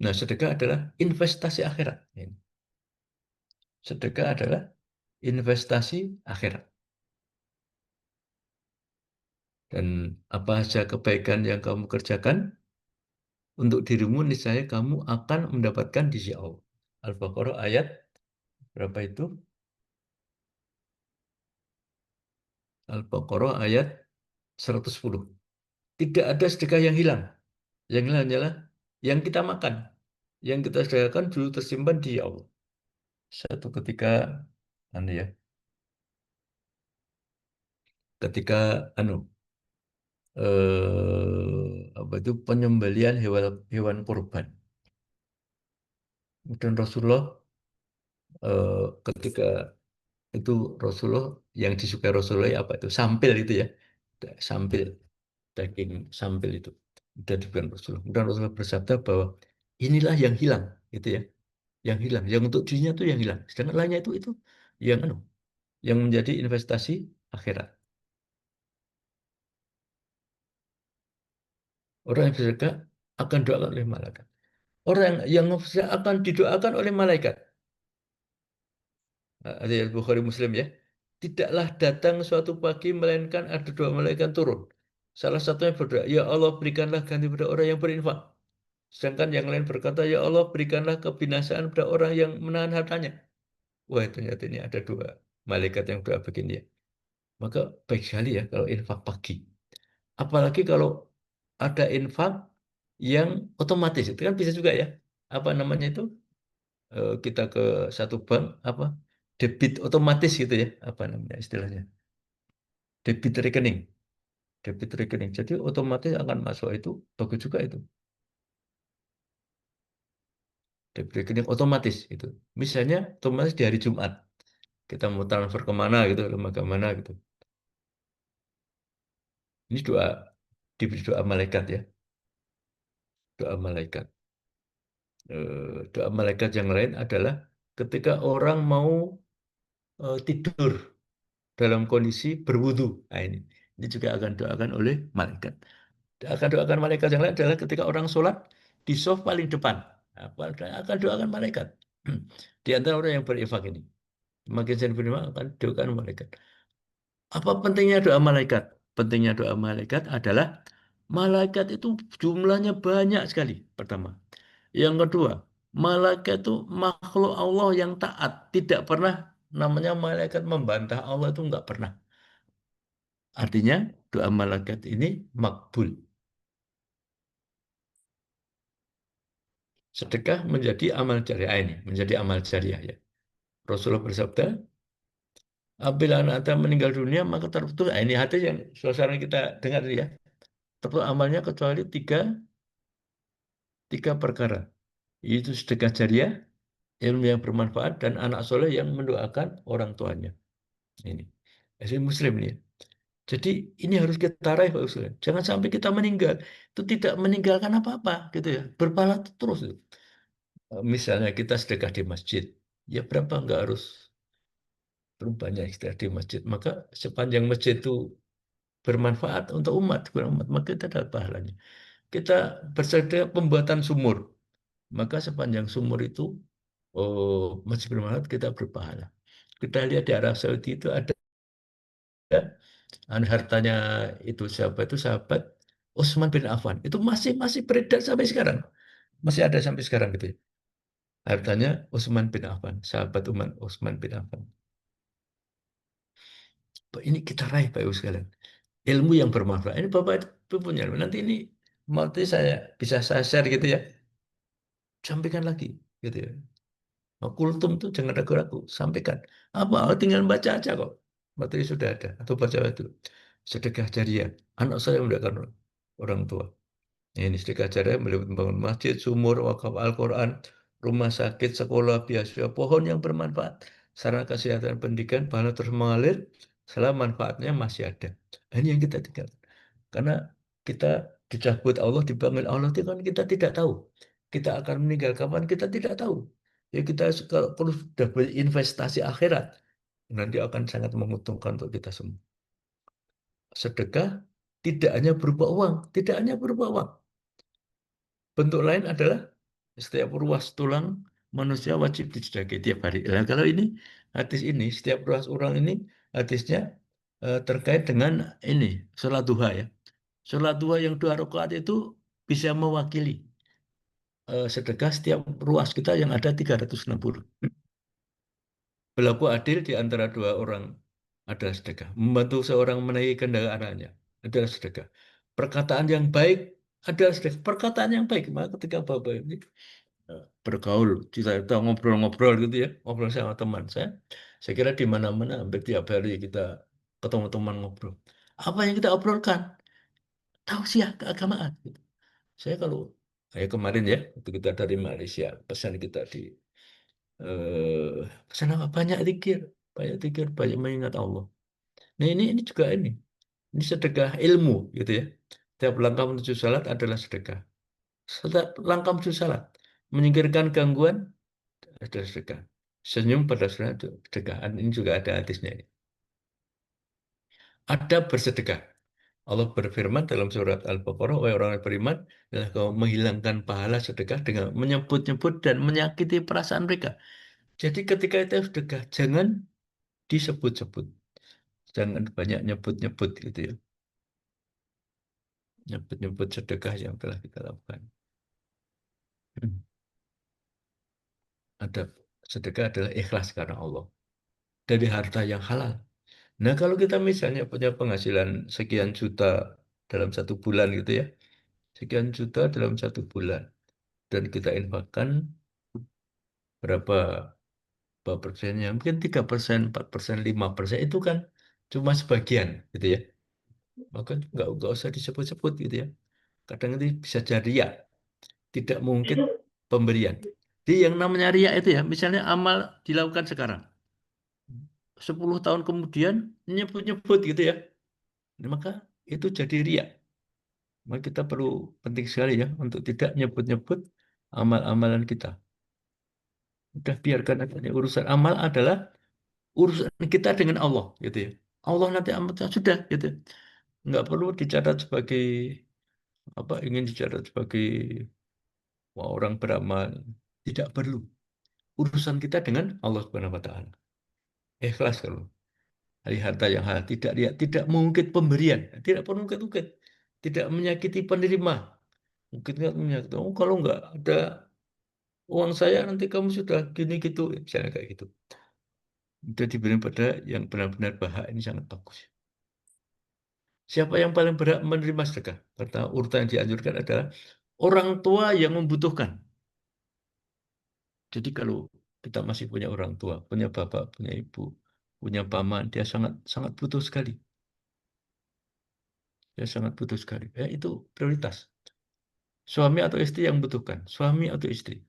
Nah, sedekah adalah investasi akhirat. Sedekah adalah investasi akhirat. Dan apa saja kebaikan yang kamu kerjakan untuk dirimu, niscaya kamu akan mendapatkan di sisi Allah. Al-Baqarah ayat berapa itu? Al-Baqarah ayat 110. Tidak ada sedekah yang hilang. Yang hilang adalah yang kita makan. Yang kita sedekahkan dulu tersimpan di Allah. Satu ketika ketika apa itu penyembelihan hewan kurban. Kemudian Rasulullah ketika itu Rasulullah yang disukai Rasulullah apa itu sampil itu ya, sampil daging sampil itu dan diberikan Rasulullah. Kemudian Rasulullah bersabda bahwa inilah yang hilang itu ya, yang untuk dirinya itu yang hilang. Sedangkan lainnya itu yang yang menjadi investasi akhirat. Orang yang bersedekah akan doakan oleh malaikat. Orang yang bersedekah akan didoakan oleh malaikat. Hadis Bukhari Muslim ya. Tidaklah datang suatu pagi melainkan ada dua malaikat turun. Salah satunya berdoa, ya Allah berikanlah ganti pada orang yang berinfak. Sedangkan yang lain berkata, ya Allah berikanlah kebinasaan pada orang yang menahan hartanya. Wah, ternyata ini ada dua malaikat yang doa begini ya. Maka baik sekali ya kalau infak pagi. Apalagi kalau ada infak yang otomatis, itu kan bisa juga ya. Apa namanya itu? Kita ke satu bank, apa? Debit otomatis gitu ya. Apa namanya istilahnya? Debit rekening. Debit rekening. Jadi otomatis akan masuk itu. Bagus juga itu. Debit rekening otomatis itu. Misalnya otomatis di hari Jumat. Kita mau transfer kemana gitu, lembaga mana gitu. Ini diberi doa malaikat ya. Doa malaikat. Doa malaikat yang lain adalah ketika orang mau tidur dalam kondisi berwudu. Nah, ini juga akan doakan oleh malaikat. Akan doakan malaikat yang lain adalah ketika orang sholat di soft paling depan. Akan doakan malaikat. Di antara orang yang berinfak ini. Makin sering berinfak akan doakan malaikat. Apa pentingnya doa malaikat? Pentingnya doa malaikat adalah malaikat itu jumlahnya banyak sekali. Pertama. Yang kedua, malaikat itu makhluk Allah yang taat. Tidak pernah namanya malaikat membantah Allah itu enggak pernah. Artinya doa malaikat ini makbul. Sedekah menjadi amal jariah ini, menjadi amal jariah ya. Rasulullah bersabda, apabila anak Anda meninggal dunia maka terputus. Ini hadis yang suasana kita dengar ya. Terputus amalnya kecuali tiga perkara. Yaitu sedekah jariah, ilmu yang bermanfaat, dan anak soleh yang mendoakan orang tuanya. Ini. Muslim ini. Jadi ini harus kita raih Pak Usul. Jangan sampai kita meninggal itu tidak meninggalkan apa-apa gitu ya. Berpahala terus. Misalnya kita sedekah di masjid, ya berapa enggak harus banyak sedekah di masjid. Maka sepanjang masjid itu bermanfaat untuk umat, maka kita dapat pahalanya. Kita bersedekah pembuatan sumur, maka sepanjang sumur itu masih bermanfaat, kita berpahala. Kita lihat di Arab Saudi itu ada hartanya itu siapa itu sahabat Utsman bin Affan itu masih beredar sampai sekarang, masih ada sampai sekarang gitu ya. Hartanya Utsman bin Affan, sahabat Utsman bin Affan. Ini kita raih Pak Ibu sekalian, ilmu yang bermanfaat. Ini Bapak itu punya nanti ini nanti bisa saya share gitu ya, sampaikan lagi gitu ya. Kultum tuh jangan ragu-ragu, sampaikan. Apa? Tinggal baca aja kok. Materi sudah ada. Atau baca itu. Sedekah jariah. Anak saya mendoakan orang tua. Ini sedekah jariah melihat membangun masjid, sumur, wakaf Al-Quran, rumah sakit, sekolah, beasiswa, pohon yang bermanfaat. Sarana kesehatan pendidikan, pahala terus mengalir, selama manfaatnya masih ada. Ini yang kita tinggalkan. Karena kita dicabut Allah, dipanggil Allah, itu kan kita tidak tahu. Kita akan meninggal kapan, kita tidak tahu. Ya kita kalau sudah berinvestasi akhirat, nanti akan sangat menguntungkan untuk kita semua. Sedekah tidak hanya berupa uang, tidak hanya berupa uang. Bentuk lain adalah setiap ruas tulang manusia wajib disedekah tiap hari. Nah, kalau ini hadis ini, setiap ruas tulang ini hadisnya terkait dengan ini sholat duha ya. Sholat duha yang 2 rakaat itu bisa mewakili sedekah setiap ruas kita yang ada 360. Berlaku adil di antara 2 orang adalah sedekah. Membantu seorang menaiki kendaraannya adalah sedekah. Perkataan yang baik adalah sedekah. Perkataan yang baik. Maka ketika Bapak ini bergaul, kita ngobrol-ngobrol gitu ya, ngobrol sama teman saya kira di mana-mana hampir tiap hari kita ketemu teman ngobrol. Apa yang kita obrolkan? Tausiah keagamaan. Gitu. Saya kalau kemarin ya, waktu kita dari Malaysia, pesan kita di sana banyak zikir, banyak mengingat Allah. Nah ini juga ini sedekah ilmu gitu ya. Setiap langkah menuju salat adalah sedekah. Setiap langkah menuju salat menyingkirkan gangguan adalah sedekah. Senyum pada saat itu sedekah. Ini juga ada hadisnya ini. Ada bersedekah. Allah berfirman dalam surat Al-Baqarah, wahai orang yang beriman, adalah kau menghilangkan pahala sedekah dengan menyebut-nyebut dan menyakiti perasaan mereka. Jadi ketika itu sedekah, jangan disebut-sebut. Jangan banyak nyebut-nyebut gitu ya. Nyebut-nyebut sedekah yang telah kita lakukan. Ada sedekah adalah ikhlas karena Allah. Dari harta yang halal. Nah kalau kita misalnya punya penghasilan sekian juta dalam 1 bulan gitu ya. Sekian juta dalam 1 bulan. Dan kita infakkan berapa persennya? Mungkin 3%, 4%, 5%. Itu kan cuma sebagian gitu ya. Maka nggak usah disebut-sebut gitu ya. Kadang itu bisa jadi ya. Tidak mungkin pemberian. Jadi yang namanya riya itu ya, misalnya amal dilakukan sekarang. 10 tahun kemudian nyebut-nyebut gitu ya. Maka itu jadi riya. Maka kita perlu penting sekali ya untuk tidak nyebut-nyebut amal-amalan kita. Udah biarkan aja. Urusan amal adalah urusan kita dengan Allah gitu ya. Allah nanti amalnya sudah gitu. Nggak perlu dicatat sebagai ingin dicatat sebagai orang beramal. Tidak perlu. Urusan kita dengan Allah Subhanahu wa taala. Ikhlas kalau dari harta yang halal, tidak mengungkit pemberian, tidak perlu ungkit-ungkit, tidak menyakiti penerima. Mungkin nggak menyakiti, kalau nggak ada uang saya nanti kamu sudah gini gitu, misalnya kayak gitu. Itu diberi pada yang benar-benar bahak ini sangat bagus. Siapa yang paling berhak menerima sedekah? Karena urutan yang dianjurkan adalah orang tua yang membutuhkan. Jadi kalau kita masih punya orang tua, punya bapak, punya ibu, punya paman, dia sangat sangat butuh sekali. Dia sangat butuh sekali. Itu prioritas. Suami atau istri yang membutuhkan. Suami atau istri.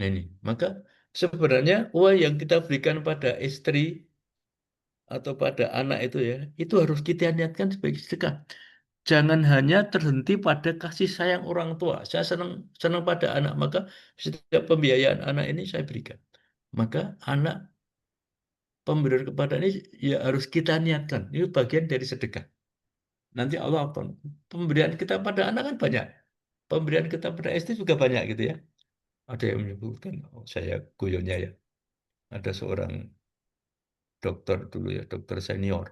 Nah ini. Maka sebenarnya uang yang kita berikan pada istri atau pada anak itu ya, itu harus kita niatkan sebagai sedekah. Jangan hanya terhenti pada kasih sayang orang tua. Saya senang pada anak, maka setiap pembiayaan anak ini saya berikan. Maka anak pemberian kepada ini ya harus kita niatkan. Ini bagian dari sedekah. Nanti Allah akan pemberian kita pada anak kan banyak. Pemberian kita pada istri juga banyak gitu ya. Ada yang menyebutkan, saya guyonya ya. Ada seorang dokter dulu ya, dokter senior.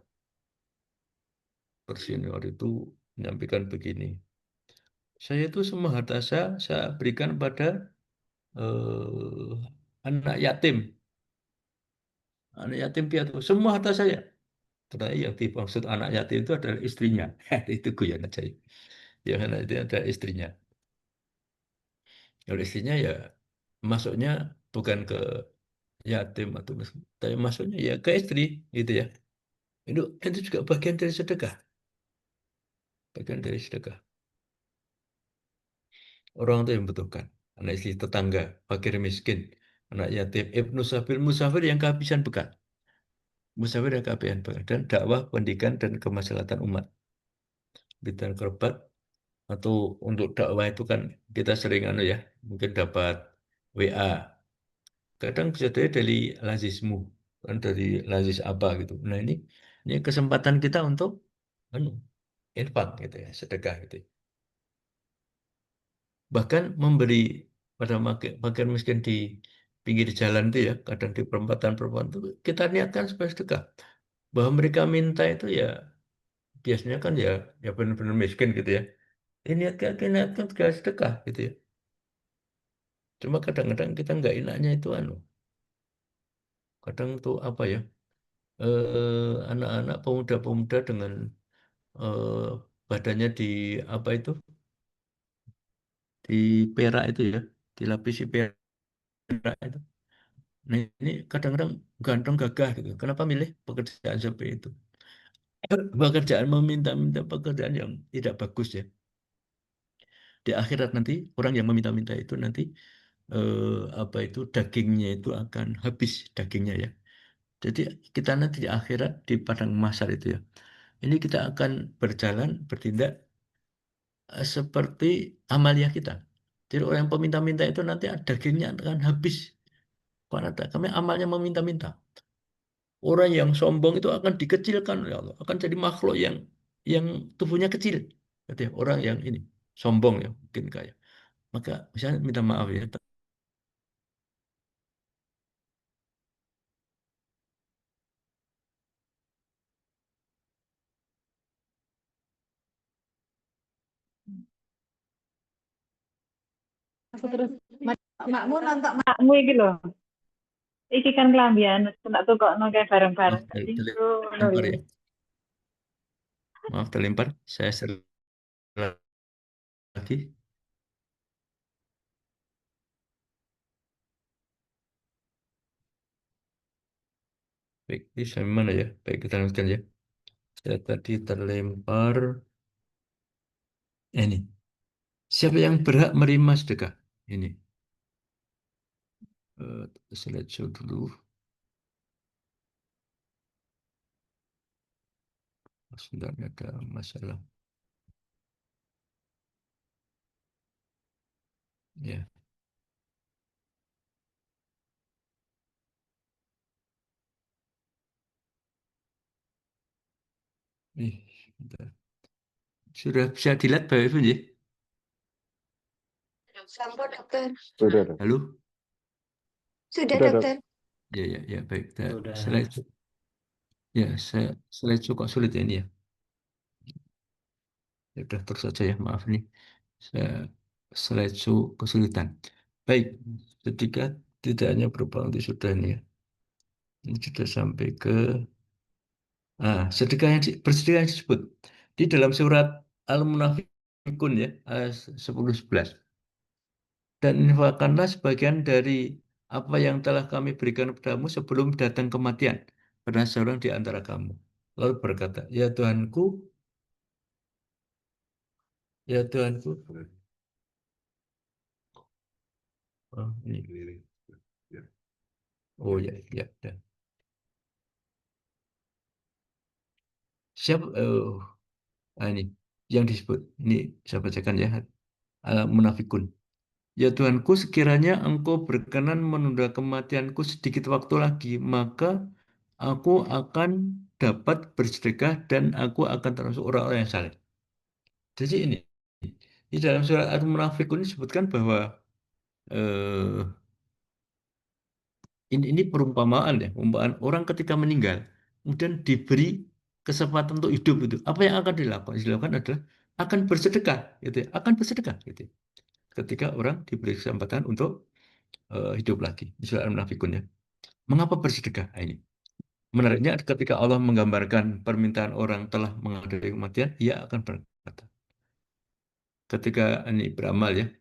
Dokter senior itu menyampaikan begini. Saya itu semua harta saya berikan pada anak yatim. Anak yatim piatu. Semua harta saya. Ternyata yang dimaksud anak yatim itu adalah istrinya. Itu guyon aja. Yang anak itu adalah istrinya. Kalau istrinya ya masuknya bukan ke yatim atau tapi masuknya ya ke istri gitu ya. Itu juga bagian dari sedekah. Bagian dari sedekah. Orang itu yang membutuhkan. Anak istri tetangga, fakir miskin, anak yatim, ibnu sabil, musafir yang kehabisan bekal. Musafir yang kehabisan bekal. Dan dakwah, pendidikan, dan kemaslahatan umat. Bidan kerabat, atau untuk dakwah itu kan kita sering mungkin dapat WA. Kadang bisa dari lazismu. kan dari lazis apa gitu. Nah ini kesempatan kita untuk anu, infak gitu ya, sedekah gitu. Bahkan memberi pada fakir miskin di pinggir jalan itu ya, kadang di perempatan-perempatan itu kita niatkan sebagai sedekah. Bahwa mereka minta itu ya biasanya kan ya benar-benar miskin gitu ya. Ini niatkan sebagai sedekah gitu ya. Cuma kadang-kadang kita nggak enaknya itu kadang tuh apa ya, anak-anak pemuda-pemuda dengan eh, badannya di apa itu, di perak itu ya, dilapisi perak itu. Nah ini kadang-kadang ganteng gagah gitu. Kenapa milih pekerjaan seperti itu? Pekerjaan meminta-minta, pekerjaan yang tidak bagus ya. Di akhirat nanti orang yang meminta-minta itu nanti apa itu dagingnya itu akan habis dagingnya ya. Jadi kita nanti di akhirat di padang mahsyar itu ya. Ini kita akan berjalan bertindak seperti amalia kita. Jadi orang yang peminta-minta itu nanti dagingnya akan habis. Karena kami amalnya meminta-minta. Orang yang sombong itu akan dikecilkan oleh Allah, akan jadi makhluk yang tubuhnya kecil. Gitu ya. Orang yang ini sombong ya, mungkin kaya. Maka misalnya minta maaf ya. Aku terus makmu nonton makmu iki lho. Iki kan kelambian, tak tukokno kayak bareng-bareng. Maaf, Tadi itu terlempar ya. Maaf terlempar. Saya lagi. Baik, ini sampai mana ya? Baik, kita lanjutkan ya. Saya tadi terlempar. Ini. Siapa yang berhak menerima sedekah? Ini. Slideshow dulu. Sebentar, ada masalah. Ya. Nih, sebentar. Sudah bisa dilihat Bapak Ibu ya? Sampo dokter. Sudah, Dok. Halo? Sudah Sudah, Dok. dokter. Ya, baik. Sudah. Ya, saya slideshow kok sulit ya ini ya. Ya udah terus saja ya, maaf nih. Saya slideshow kesulitan. Baik, ketika tidak hanya berupa nanti sudah ini ya. Ini sudah sampai ke sedekah bersedekah yang disebut di dalam surat Al-Munafikun ya, ayat 10-11. Dan infakkanlah sebagian dari apa yang telah kami berikan padamu sebelum datang kematian pada seorang di antara kamu. Lalu berkata, ya Tuhanku, ya Tuhanku. Oh, ini. Oh ya, ya. Siapa? Ini yang disebut. Ini saya bacakan ya. Munafikun. Ya Tuhanku, sekiranya Engkau berkenan menunda kematianku sedikit waktu lagi, maka aku akan dapat bersedekah dan aku akan termasuk orang-orang yang saleh. Jadi ini di dalam surat Al-Munafikun disebutkan bahwa eh, ini perumpamaan ya, perumpamaan orang ketika meninggal, kemudian diberi kesempatan untuk hidup itu. Apa yang akan dilakukan? Dilakukan adalah akan bersedekah, gitu ya. Akan bersedekah, gitu ya. Ketika orang diberi kesempatan untuk hidup lagi. Di surat Al-Munafikun ya. Mengapa bersedekah? Nah, ini menariknya ketika Allah menggambarkan permintaan orang telah menghadapi kematian, ia akan berkata, ketika ini beramal ya,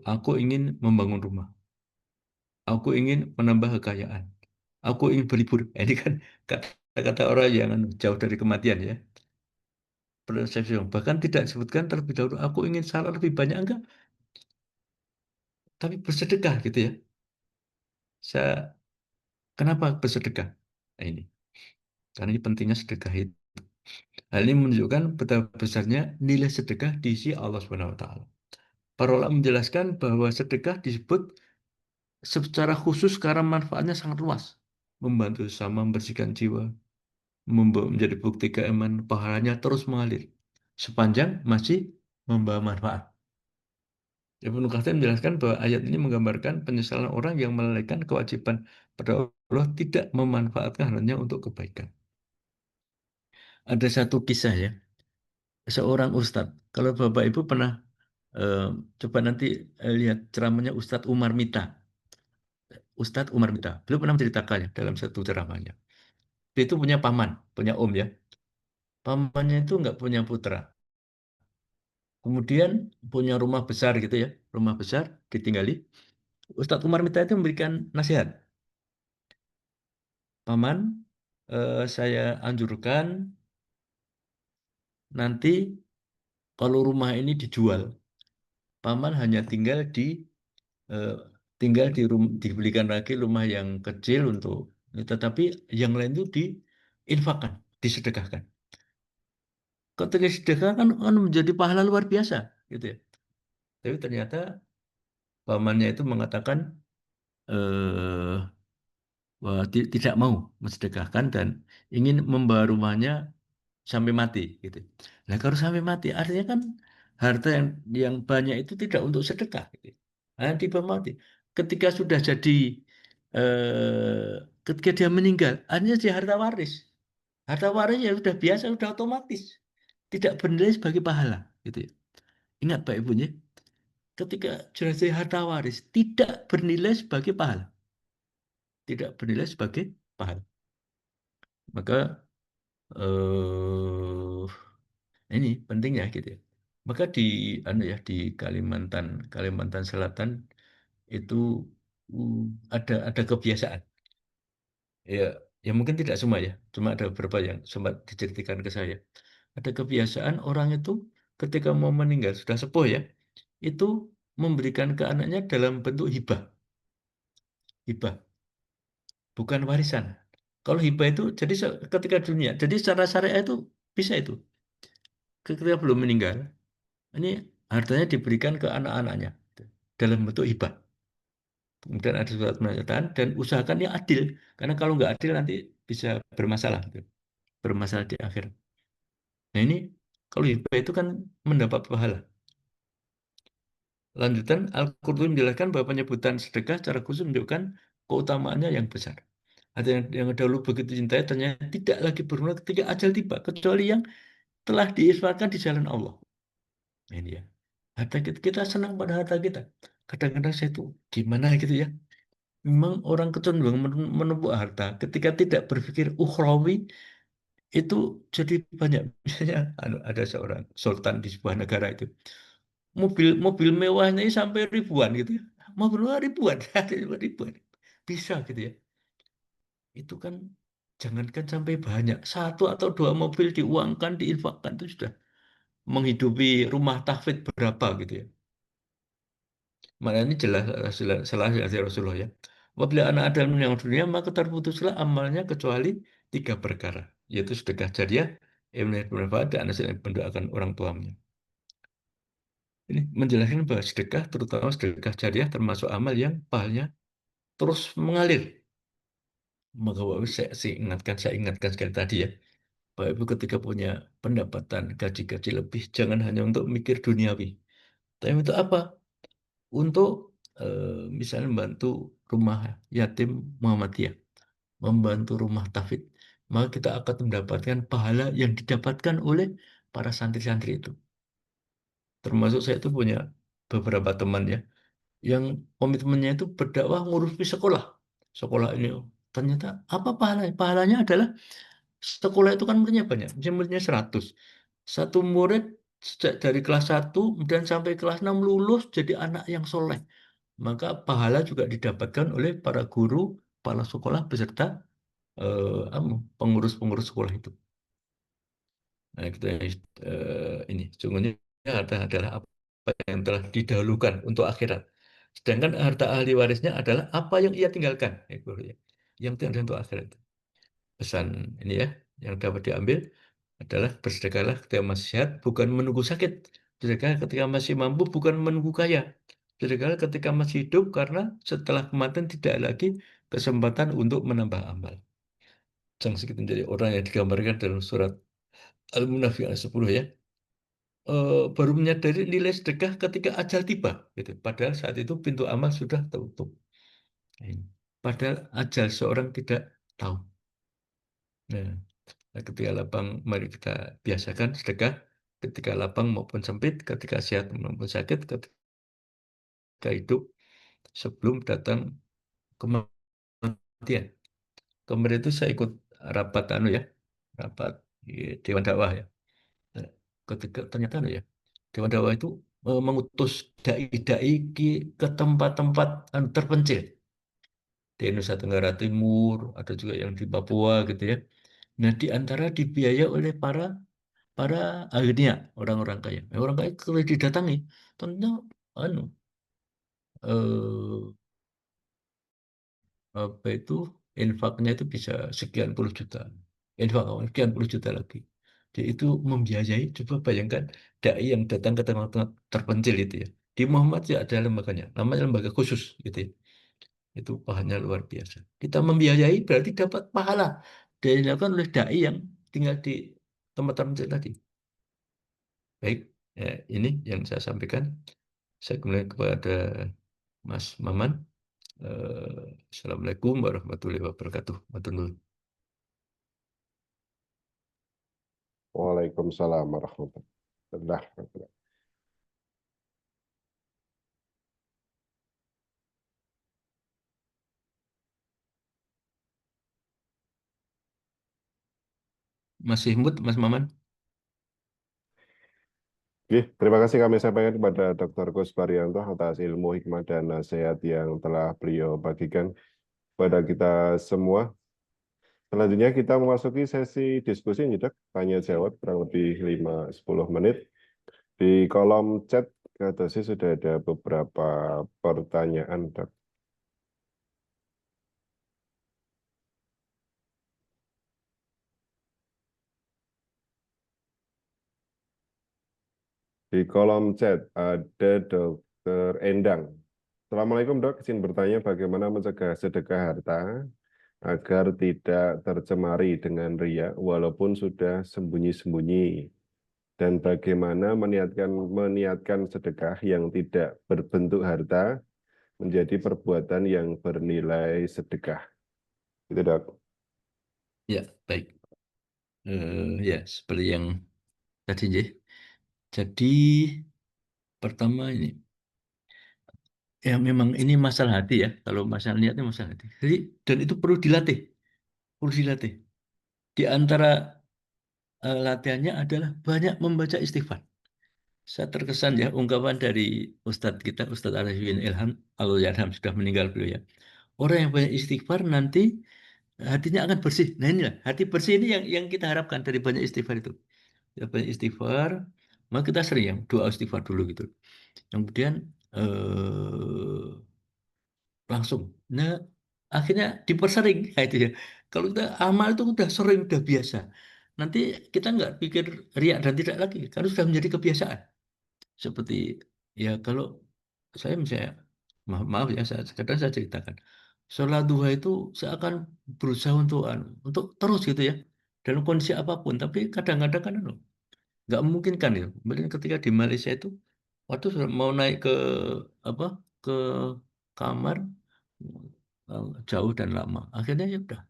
aku ingin membangun rumah, aku ingin menambah kekayaan, aku ingin berlibur. Ini kan kata-kata orang yang jauh dari kematian ya. Persepsi bahkan tidak disebutkan terlebih dahulu, aku ingin salah lebih banyak enggak, tapi bersedekah gitu ya. Saya kenapa bersedekah? Nah, ini karena ini pentingnya sedekah itu. Hal ini menunjukkan betapa besarnya nilai sedekah di sisi Allah Subhanahu wa taala. Para ulama menjelaskan bahwa sedekah disebut secara khusus karena manfaatnya sangat luas. membantu sesama, membersihkan jiwa, menjadi bukti keimanan, pahalanya terus mengalir sepanjang masih membawa manfaat. Ibnu Katsir menjelaskan bahwa ayat ini menggambarkan penyesalan orang yang melalaikan kewajiban pada Allah, tidak memanfaatkan hanya untuk kebaikan. Ada satu kisah ya, seorang ustadz. Kalau Bapak Ibu pernah coba nanti lihat ceramahnya Ustadz Umar Mita. Ustadz Umar Mita, beliau pernah menceritakannya dalam satu ceramahnya. Dia itu punya paman, punya om ya. Pamannya itu nggak punya putra. Kemudian punya rumah besar gitu ya, rumah besar ditinggali. Ustadz Umar Mita itu memberikan nasihat. Paman, saya anjurkan nanti kalau rumah ini dijual, paman hanya dibelikan lagi rumah yang kecil untuk, tetapi yang lain itu diinfakkan, disedekahkan. Ketika sedekah kan menjadi pahala luar biasa, gitu ya. Tapi ternyata pamannya itu mengatakan bahwa tidak mau mensedekahkan dan ingin membawa rumahnya sampai mati, gitu. Nah, kalau sampai mati artinya kan harta yang banyak itu tidak untuk sedekah, gitu. Nah, dibawa mati. Ketika sudah jadi ketika dia meninggal, artinya jadi harta waris. Harta waris ya sudah biasa, sudah otomatis, tidak bernilai sebagai pahala, gitu ya. Ingat Pak Ibu ya, ketika sudah jadi harta waris tidak bernilai sebagai pahala, tidak bernilai sebagai pahala. Maka ini pentingnya gitu ya. Maka di di Kalimantan Selatan itu ada kebiasaan. Ya mungkin tidak semua ya, cuma ada beberapa yang sempat diceritakan ke saya. Ada kebiasaan orang itu ketika mau meninggal sudah sepuh ya, itu memberikan ke anaknya dalam bentuk hibah. Hibah, bukan warisan. Kalau hibah itu jadi ketika dunia, jadi secara syariah itu bisa itu. Ketika belum meninggal, ini hartanya diberikan ke anak-anaknya dalam bentuk hibah. Kemudian ada surat pernyataan dan usahakan yang adil, karena kalau nggak adil nanti bisa bermasalah, gitu. Bermasalah di akhir. Nah ini kalau hibah itu kan mendapat pahala. Lanjutan Al-Qurtubi menjelaskan bahwa penyebutan sedekah secara khusus menunjukkan keutamaannya yang besar. Ada yang dahulu begitu cintai ternyata tidak lagi berguna ketika ajal tiba, kecuali yang telah diinfakkan di jalan Allah. Ini ya. Harta kita senang pada harta kita. Kadang-kadang saya itu gimana gitu ya. Memang orang kecenderungan menumpuk harta ketika tidak berpikir ukhrawi itu jadi banyak. Misalnya ada seorang sultan di sebuah negara itu. Mobil mewahnya ini sampai ribuan gitu ya. Mobil mewah ribuan, ribuan. Bisa gitu ya. Itu kan jangankan sampai banyak. Satu atau dua mobil diuangkan, diinfakkan itu sudah menghidupi rumah tahfidz berapa gitu ya. Mana ini jelas salah dari Rasulullah ya. Apabila anak Adam yang dunia maka terputuslah amalnya kecuali 3 perkara, yaitu sedekah jariah, ilmu yang bermanfaat, dan anak yang mendoakan orang tuanya. Ini menjelaskan bahwa sedekah, terutama sedekah jariah, termasuk amal yang pahalanya terus mengalir. Maka saya ingatkan sekali tadi ya, Bapak Ibu ketika punya pendapatan gaji-gaji lebih, jangan hanya untuk mikir duniawi. Tapi untuk apa? Untuk misalnya membantu rumah yatim Muhammadiyah, membantu rumah tahfidz, maka kita akan mendapatkan pahala yang didapatkan oleh para santri-santri itu. Termasuk saya itu punya beberapa teman ya, yang komitmennya itu berdakwah ngurusi sekolah. Sekolah ini ternyata apa pahalanya? Pahalanya adalah sekolah itu kan muridnya banyak, muridnya 100. Satu murid sejak dari kelas 1 dan sampai kelas 6 lulus jadi anak yang soleh. Maka pahala juga didapatkan oleh para guru, kepala sekolah beserta pengurus-pengurus sekolah itu. Nah, ini sungguhnya adalah apa yang telah didahulukan untuk akhirat. Sedangkan harta ahli warisnya adalah apa yang ia tinggalkan, yang tinggal untuk akhirat. Pesan ini ya, yang dapat diambil adalah bersedekahlah ketika masih sehat, bukan menunggu sakit. Bersedekah ketika masih mampu, bukan menunggu kaya. Bersedekahlah ketika masih hidup, karena setelah kematian tidak lagi kesempatan untuk menambah amal. Jangan segitu menjadi orang yang digambarkan dalam surat Al-Munafiqun 10 ya. Baru menyadari nilai sedekah ketika ajal tiba, gitu. Padahal saat itu pintu amal sudah tertutup. Padahal ajal seorang tidak tahu. Nah, ketika lapang, mari kita biasakan sedekah ketika lapang maupun sempit, ketika sehat maupun sakit, ketika hidup, sebelum datang kematian. Kemarin itu saya ikut rapat rapat Dewan Dakwah ya. Nah, ketika ternyata ya, Dewan Dakwah itu mengutus dai-dai ke tempat-tempat terpencil di Nusa Tenggara Timur, ada juga yang di Papua gitu ya. Nah, di antara dibiayai oleh para akhirnya orang-orang kaya. Orang kaya kalau didatangi, tentunya anu eh, apa itu infaknya itu bisa sekian puluh juta. Infak sekian puluh juta lagi. Jadi itu membiayai, coba bayangkan dai yang datang ke tengah-tengah terpencil itu ya. Di Muhammad ya ada lembaganya, namanya lembaga khusus gitu ya. Itu pahalanya luar biasa. Kita membiayai berarti dapat pahala. Dan dilakukan oleh dai yang tinggal di tempat terpencil tadi. Baik, ini yang saya sampaikan. Saya kembali kepada Mas Maman. Assalamualaikum warahmatullahi wabarakatuh. Matur nuwun. Waalaikumsalam warahmatullahi wabarakatuh. Masih mood, Mas Maman? Oke, terima kasih kami sampaikan kepada Dr. Kus Parianto atas ilmu, hikmah, dan nasihat yang telah beliau bagikan kepada kita semua. Selanjutnya kita memasuki sesi diskusi nih, Dok. Tanya jawab kurang lebih 5-10 menit. Di kolom chat ke atas sudah ada beberapa pertanyaan, Dok. Di kolom chat ada Dr. Endang. Assalamualaikum, Dok. Izin bertanya bagaimana mencegah sedekah harta agar tidak tercemari dengan riya walaupun sudah sembunyi-sembunyi, dan bagaimana meniatkan sedekah yang tidak berbentuk harta menjadi perbuatan yang bernilai sedekah. Itu, Dok. Ya, baik. Ya, seperti yang tadi, ya. Jadi, pertama ini, ya memang ini masalah hati ya. Kalau masalah niatnya masalah hati. Jadi, dan itu perlu dilatih. Perlu dilatih. Di antara latihannya adalah banyak membaca istighfar. Saya terkesan ya ungkapan dari Ustadz kita, Ustadz Arifin Ilham, Allahyarham, sudah meninggal beliau ya. Orang yang banyak istighfar nanti hatinya akan bersih. Nah inilah, hati bersih ini yang kita harapkan dari banyak istighfar itu. Ya, banyak istighfar, maka kita sering ya doa istighfar dulu gitu. Kemudian langsung. Nah, akhirnya dipersering kayak itu ya. Kalau kita amal itu udah sering, udah biasa. Nanti kita nggak pikir riak dan tidak lagi, karena sudah menjadi kebiasaan. Seperti ya kalau saya misalnya maaf ya kadang saya ceritakan sholat duha itu saya akan berusaha untuk terus gitu ya dalam kondisi apapun, tapi kadang-kadang kan nggak memungkinkan ya. Kemudian ketika di Malaysia itu waktu sudah mau naik ke apa ke kamar jauh dan lama, akhirnya ya udah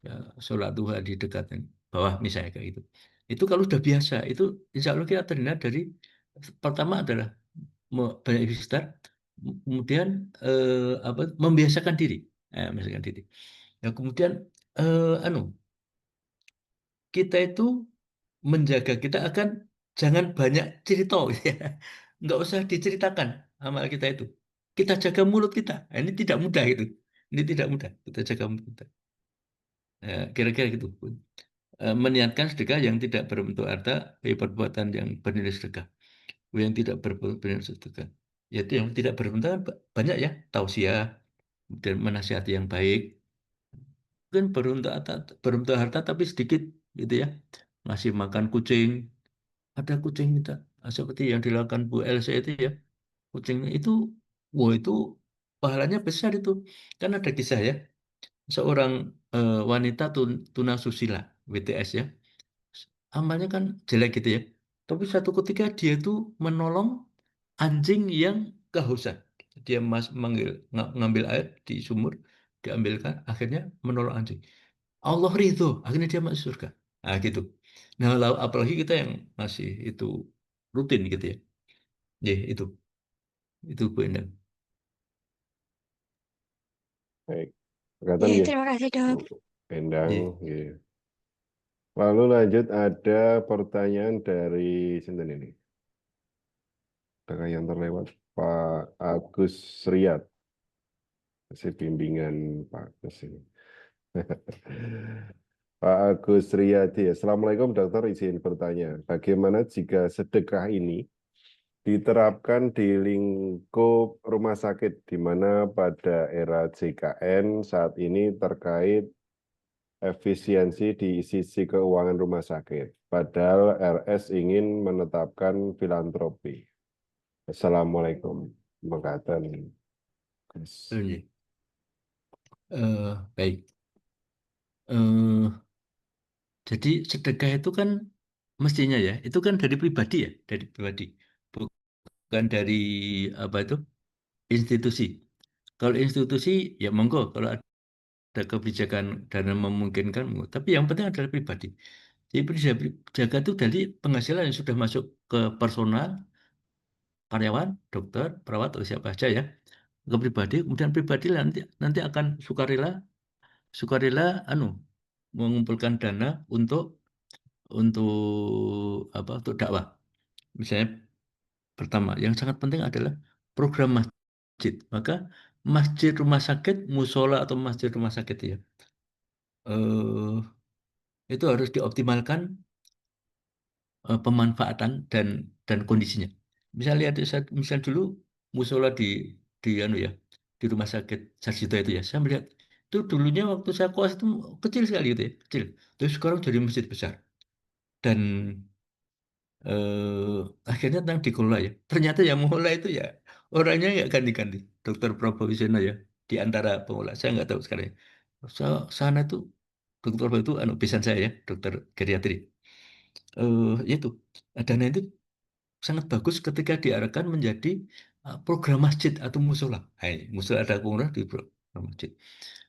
ya, sholat duha di dekat bawah misalnya kayak gitu. Itu kalau sudah biasa itu insya Allah kita terhindar dari pertama adalah banyak istighfar, kemudian membiasakan diri, membiasakan diri. Ya, kemudian kita itu menjaga kita akan jangan banyak cerita, gitu ya. Nggak usah diceritakan amal kita itu. Kita jaga mulut kita. Nah, ini tidak mudah itu. Ini tidak mudah. Kita jaga mulut kita. Kira-kira gitu. Meniatkan sedekah yang tidak berbentuk harta, perbuatan yang bernilai sedekah. Yang tidak berbentuk bernilai sedekah. Yaitu yang tidak berbentuk banyak ya. Tausiah dan menasihati yang baik. Mungkin berbentuk harta tapi sedikit gitu ya. Ngasih makan kucing, ada kucing minta seperti yang dilakukan Bu LC itu ya, kucingnya itu, wah itu pahalanya besar itu, kan ada kisah ya, seorang wanita tunasusila WTS ya, amalnya kan jelek gitu ya. Tapi satu ketika dia tuh menolong anjing yang kehausan. Dia ngambil air di sumur, diambilkan, akhirnya menolong anjing. Allah ridho, akhirnya dia masuk surga. Nah gitu. Nah apalagi kita yang masih itu rutin gitu ya. Ya itu Bu Endang. Baik. Berkatan Ya, ya, terima kasih dok. Endang. Ya. Ya. Lalu lanjut ada pertanyaan dari sinten ini. Adakah yang terlewat? Pak Agus Riyad. Kasih bimbingan Pak Agus ini. Pak Agus Riyadi, Assalamualaikum dokter, izin bertanya, bagaimana jika sedekah ini diterapkan di lingkup rumah sakit, di mana pada era JKN saat ini terkait efisiensi di sisi keuangan rumah sakit, padahal RS ingin menetapkan filantropi. Assalamualaikum. Mengatakan. Ya. Baik. Eh, jadi sedekah itu kan mestinya ya, itu kan dari pribadi ya, dari pribadi, bukan dari apa itu institusi. Kalau institusi ya monggo, kalau ada kebijakan dan memungkinkan, monggo. Tapi yang penting adalah pribadi. Jadi jaga itu dari penghasilan yang sudah masuk ke personal, karyawan, dokter, perawat atau siapa saja ya, ke pribadi. Kemudian pribadi nanti akan sukarela mengumpulkan dana untuk dakwah. Misalnya pertama, yang sangat penting adalah program masjid. Maka masjid rumah sakit, musola atau masjid rumah sakit ya, eh, itu harus dioptimalkan pemanfaatan dan kondisinya. Misal dulu musola di di rumah sakit Sarjito itu ya, saya melihat itu dulunya waktu saya koas itu kecil sekali gitu ya, kecil. Terus sekarang jadi masjid besar dan akhirnya tentang dikelola ya. Ternyata yang mengelola itu ya orangnya ya ganti-ganti. Dokter Prabowisena ya di antara pengelola. Saya nggak tahu sekarang. Sana itu dokter itu pisan saya ya, dokter geriatri. Ya itu dana itu sangat bagus ketika diarahkan menjadi program masjid atau musola. Hai, musola ada umrah di program masjid.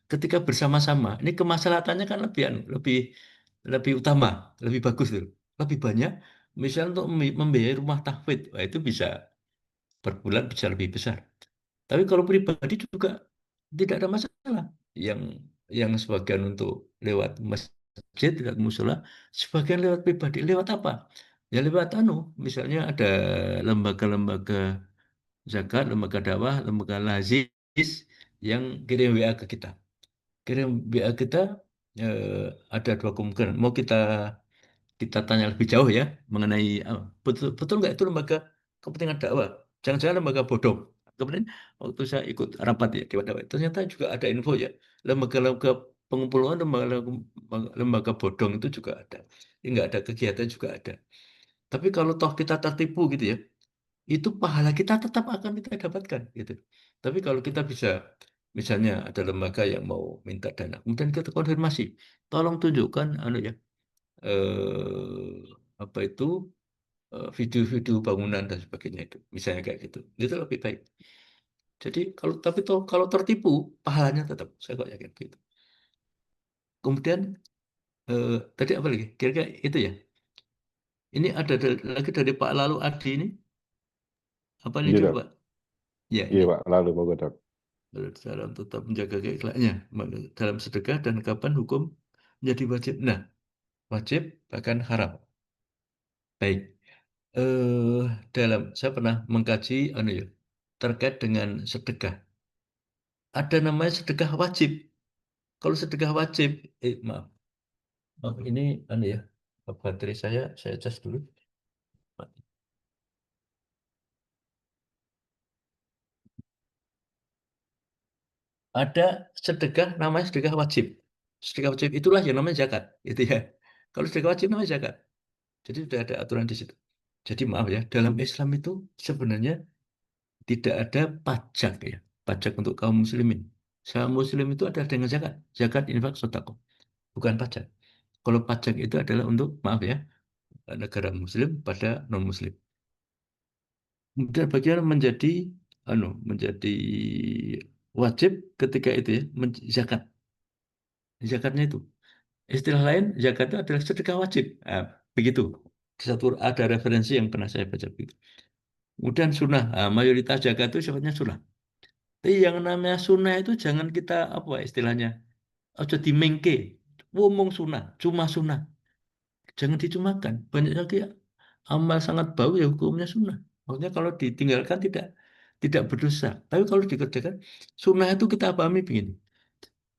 Ketika bersama-sama, ini kemaslahatannya kan lebih lebih utama, lebih bagus tuh, lebih banyak. Misalnya untuk membiayai rumah tahfidz, wah, itu bisa per bulan bisa lebih besar. Tapi kalau pribadi juga tidak ada masalah. Yang sebagian untuk lewat masjid, lewat musola, sebagian lewat pribadi. Lewat apa? Ya lewat misalnya ada lembaga-lembaga zakat, lembaga dakwah, lembaga lazis yang kirim WA ke kita. Kirim WA kita ada dua kemungkinan. Mau kita tanya lebih jauh ya mengenai betul betul nggak itu lembaga kepentingan dakwah? Jangan-jangan lembaga bodong. Kemudian waktu saya ikut rapat ya di dakwah, ternyata juga ada info ya lembaga-lembaga pengumpulan lembaga bodong itu juga ada. Ini nggak ada kegiatan juga ada. Tapi kalau toh kita tertipu gitu ya, itu pahala kita tetap akan kita dapatkan gitu. Tapi kalau kita bisa, misalnya ada lembaga yang mau minta dana, kemudian kita konfirmasi, tolong tunjukkan apa itu video-video bangunan dan sebagainya itu, misalnya kayak gitu, itu lebih baik. Jadi kalau tertipu, pahalanya tetap, saya kok yakin gitu. Kemudian tadi apa lagi? Kira-kira itu ya. Ini ada lagi dari Pak Lalu Adi ini, apa ini Iya, dulu Dok. Pak? Ya Iya, ini. Pak. Lalu, Pak Dok. Dalam tetap menjaga keikhlasannya dalam sedekah dan kapan hukum menjadi wajib. Nah, wajib bahkan haram. Baik. Saya pernah mengkaji terkait dengan sedekah. Ada namanya sedekah wajib. Kalau sedekah wajib, maaf, ini baterai saya cas dulu. Ada sedekah namanya sedekah wajib. Sedekah wajib itulah yang namanya zakat, itu ya. Kalau sedekah wajib namanya zakat. Jadi sudah ada aturan di situ. Jadi maaf ya, dalam Islam itu sebenarnya tidak ada pajak ya, pajak untuk kaum muslimin. Sesama Muslim itu ada dengan zakat. Zakat, infak, sedekah, bukan pajak. Kalau pajak itu adalah untuk, maaf ya, negara Muslim pada non-Muslim. Kemudian bagian menjadi wajib ketika itu ya, zakat. Zakatnya itu. Istilah lain, zakat itu adalah sedekah wajib. Nah, begitu. Ada referensi yang pernah saya baca begitu. Kemudian sunnah. Nah, mayoritas zakat itu sifatnya sunnah. Tapi yang namanya sunnah itu jangan kita apa istilahnya, aja dimengke. Ngomong sunnah, cuma sunnah. Jangan dicumakan. Banyak lagi amal sangat bau ya hukumnya sunnah. Maksudnya kalau ditinggalkan tidak berdosa. Tapi kalau dikerjakan, sunnah itu kita pahami begini.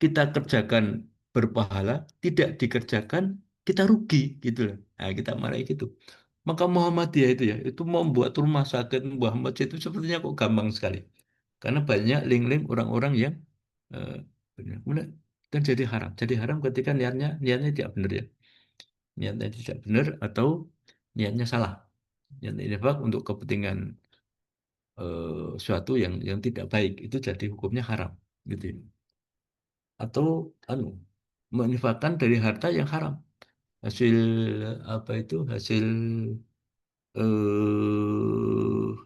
Kita kerjakan berpahala, tidak dikerjakan kita rugi gitu loh. Nah, kita marahi gitu. Maka Muhammadiyah itu ya, itu membuat rumah sakit, membuat masjid itu sepertinya kok gampang sekali. Karena banyak link-link orang-orang yang eh, benar. Kemudian kan jadi haram. Jadi haram ketika niatnya tidak benar ya. Niatnya tidak benar atau niatnya salah. Niatnya infak untuk kepentingan suatu yang tidak baik itu jadi hukumnya haram gitu ya. Atau menginfakkan dari harta yang haram, hasil apa itu hasil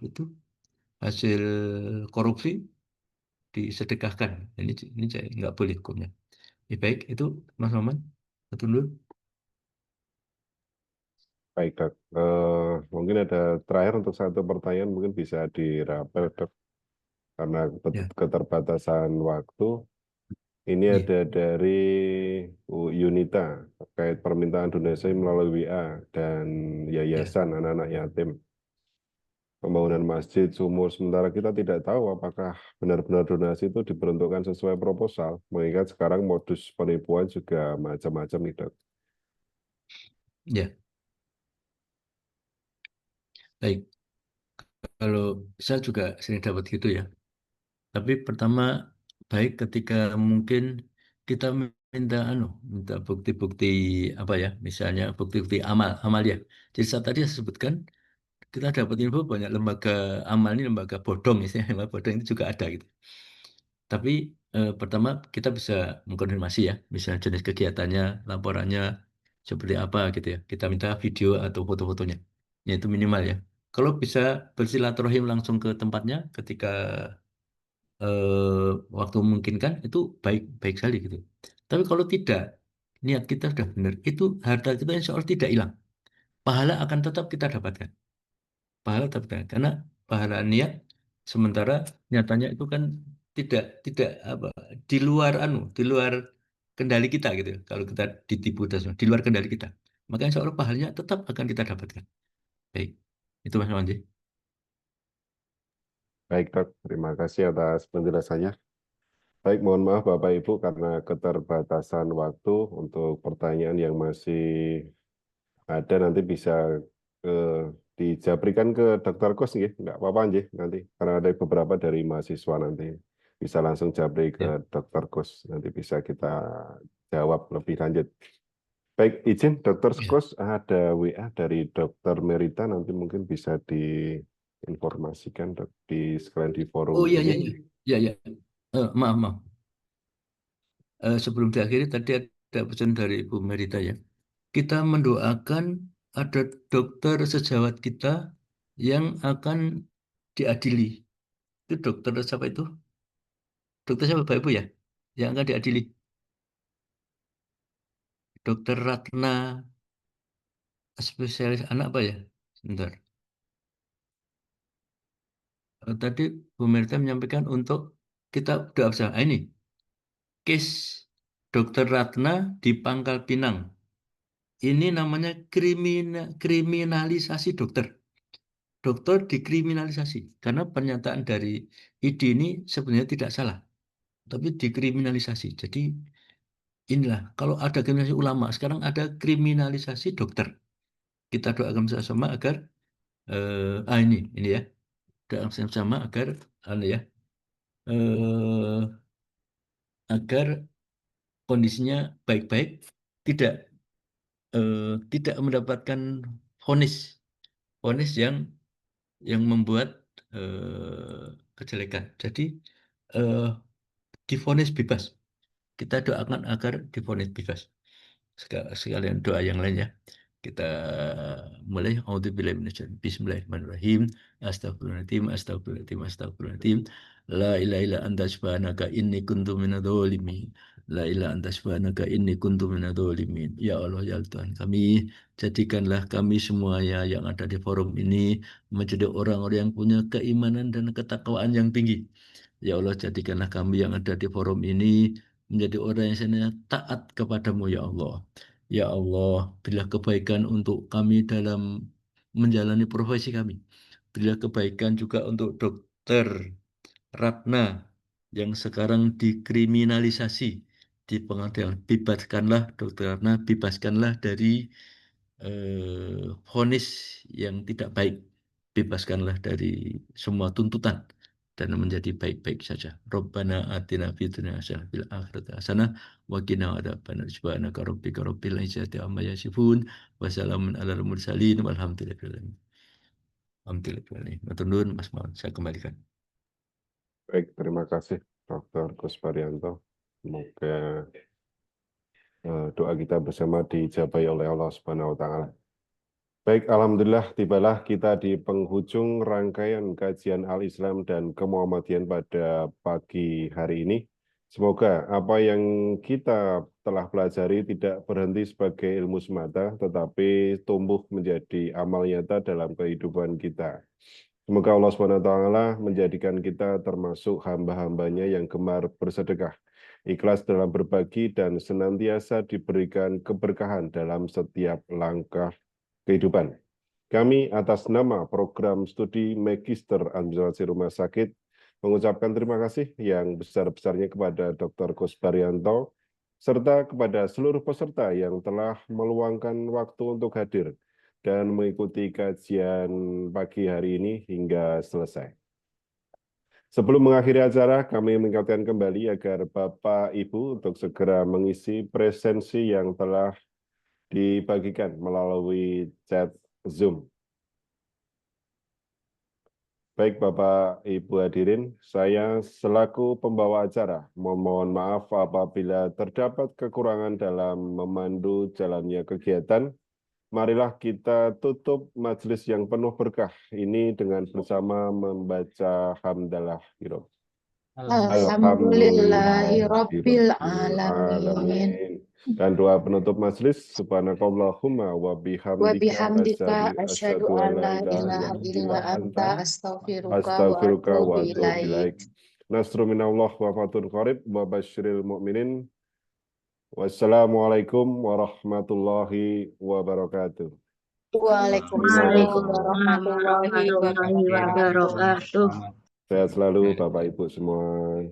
itu hasil korupsi disedekahkan. Ini nggak boleh hukumnya. Ya, baik itu Mas Maman, satu dulu. Baik, Dok. Mungkin ada terakhir untuk satu pertanyaan, mungkin bisa dirapel, Dok. Karena Ya, keterbatasan waktu, ini iya, ada dari Yunita terkait permintaan donasi melalui WA dan ya. yayasan anak-anak yatim. Pembangunan masjid sumur, sementara kita tidak tahu apakah benar-benar donasi itu diperuntukkan sesuai proposal, mengingat sekarang modus penipuan juga macam-macam nih, Dok. Ya, baik. Kalau saya juga sering dapat gitu ya. Tapi pertama baik ketika mungkin kita minta bukti-bukti apa ya, misalnya bukti-bukti amal ya. Jadi saat tadi saya sebutkan kita dapat info banyak lembaga amal ini lembaga bodong, istilahnya lembaga bodong itu juga ada gitu. Tapi pertama kita bisa mengkonfirmasi ya, misalnya jenis kegiatannya, laporannya seperti apa gitu ya. Kita minta video atau foto-fotonya. Ya itu minimal ya. Kalau bisa bersilaturahim langsung ke tempatnya ketika waktu memungkinkan itu baik baik sekali gitu. Tapi kalau tidak, niat kita sudah benar, itu harta kita insya Allah tidak hilang. Pahala akan tetap kita dapatkan. Pahala tetap kita, karena pahala niat sementara nyatanya itu kan tidak apa di luar kendali kita gitu. Kalau kita ditipu dan sebagainya, di luar kendali kita, maka insya Allah pahalanya tetap akan kita dapatkan. Baik, itu Mas Wanji. Baik, Dok. Terima kasih atas penjelasannya. Baik, mohon maaf Bapak Ibu karena keterbatasan waktu untuk pertanyaan yang masih ada nanti bisa dijabrikan ke Dr. Kus nggih, nggak apa-apa nggih nanti karena ada beberapa dari mahasiswa nanti bisa langsung jabri ke Ya, Dr. Kus, nanti bisa kita jawab lebih lanjut. Baik, izin Dr. ya. Kus ada WA dari Dr. Merita, nanti mungkin bisa diinformasikan Dok, di sekalian di forum Oh iya ini. iya iya. Ya ya. Maaf maaf. Sebelum diakhiri tadi ada pesan dari Bu Merita ya. Kita mendoakan ada dokter sejawat kita yang akan diadili. Itu dokter siapa itu? Dokter siapa Bapak Ibu ya? Yang akan diadili. Dokter Ratna, spesialis anak apa ya? Sebentar. Tadi Bu Merita menyampaikan untuk kita doa bersama. Ini case Dokter Ratna di Pangkal Pinang. Ini namanya kriminalisasi dokter. Dokter dikriminalisasi karena pernyataan dari ID ini sebenarnya tidak salah, tapi dikriminalisasi. Jadi inilah kalau ada kriminalisasi ulama, sekarang ada kriminalisasi dokter. Kita doakan bersama agar ini ya, doakan bersama agar ya eh, agar kondisinya baik-baik, tidak tidak mendapatkan vonis vonis yang membuat kejelekan. Jadi eh, divonis bebas. Kita doakan agar divonis bebas. Sekalian doa yang lain ya. Kita mulai. Bismillahirrahmanirrahim. Astagfirullahaladzim, astagfirullahaladzim, astagfirullahaladzim. La ilaha illa anta subhanaka inni kuntu minadh-dhalimin. La ilaha anta subhanaka inni kuntu minadh-dhalimin. Ya Allah, ya Tuhan kami, jadikanlah kami semua ya yang ada di forum ini menjadi orang-orang yang punya keimanan dan ketakwaan yang tinggi. Ya Allah, jadikanlah kami yang ada di forum ini menjadi orang yang senantiasa taat kepadamu ya Allah. Ya Allah, berilah kebaikan untuk kami dalam menjalani profesi kami. Berilah kebaikan juga untuk Dokter Ratna yang sekarang dikriminalisasi di pengadilan. Bebaskanlah Dokter Ratna, bebaskanlah dari vonis yang tidak baik. Bebaskanlah dari semua tuntutan dan menjadi baik-baik saja. Rabbana atina fid dunya hasanah fil akhirati hasanah wa qina adzabannar. Subhanaka rabbika rabbil izzati amma yasifun wa salamun alal mursalin walhamdulillahi. Alhamdulillah. Matur nuwun Mas Maun, saya kembalikan. Baik, terima kasih Dr. Gus Parianto. Semoga doa kita bersama dijabai oleh Allah Subhanahu wa taala. Baik, alhamdulillah tibalah kita di penghujung rangkaian kajian Al-Islam dan Kemuhammadian pada pagi hari ini. Semoga apa yang kita telah pelajari tidak berhenti sebagai ilmu semata, tetapi tumbuh menjadi amal nyata dalam kehidupan kita. Semoga Allah SWT menjadikan kita termasuk hamba-hambanya yang gemar bersedekah, ikhlas dalam berbagi, dan senantiasa diberikan keberkahan dalam setiap langkah kehidupan. Kami atas nama program studi Magister Administrasi Rumah Sakit mengucapkan terima kasih yang besar-besarnya kepada Dr. Gus Parianto serta kepada seluruh peserta yang telah meluangkan waktu untuk hadir dan mengikuti kajian pagi hari ini hingga selesai. Sebelum mengakhiri acara, kami mengingatkan kembali agar Bapak Ibu untuk segera mengisi presensi yang telah dibagikan melalui chat Zoom. Baik Bapak Ibu hadirin, saya selaku pembawa acara mohon maaf apabila terdapat kekurangan dalam memandu jalannya kegiatan. Marilah kita tutup majelis yang penuh berkah ini dengan bersama membaca hamdalah. Alhamdulillahirabbil alamin. Dan doa penutup majelis, subhanakallahumma wa bihamdika asyhadu an la ilaha illa anta astaghfiruka wa atubu ilaik. Nasrun minallah wa fathun qarib wa basyiril mu'minin. Wassalamualaikum warahmatullahi wabarakatuh. Waalaikumsalam warahmatullahi wabarakatuh. Sehat selalu Bapak Ibu semua.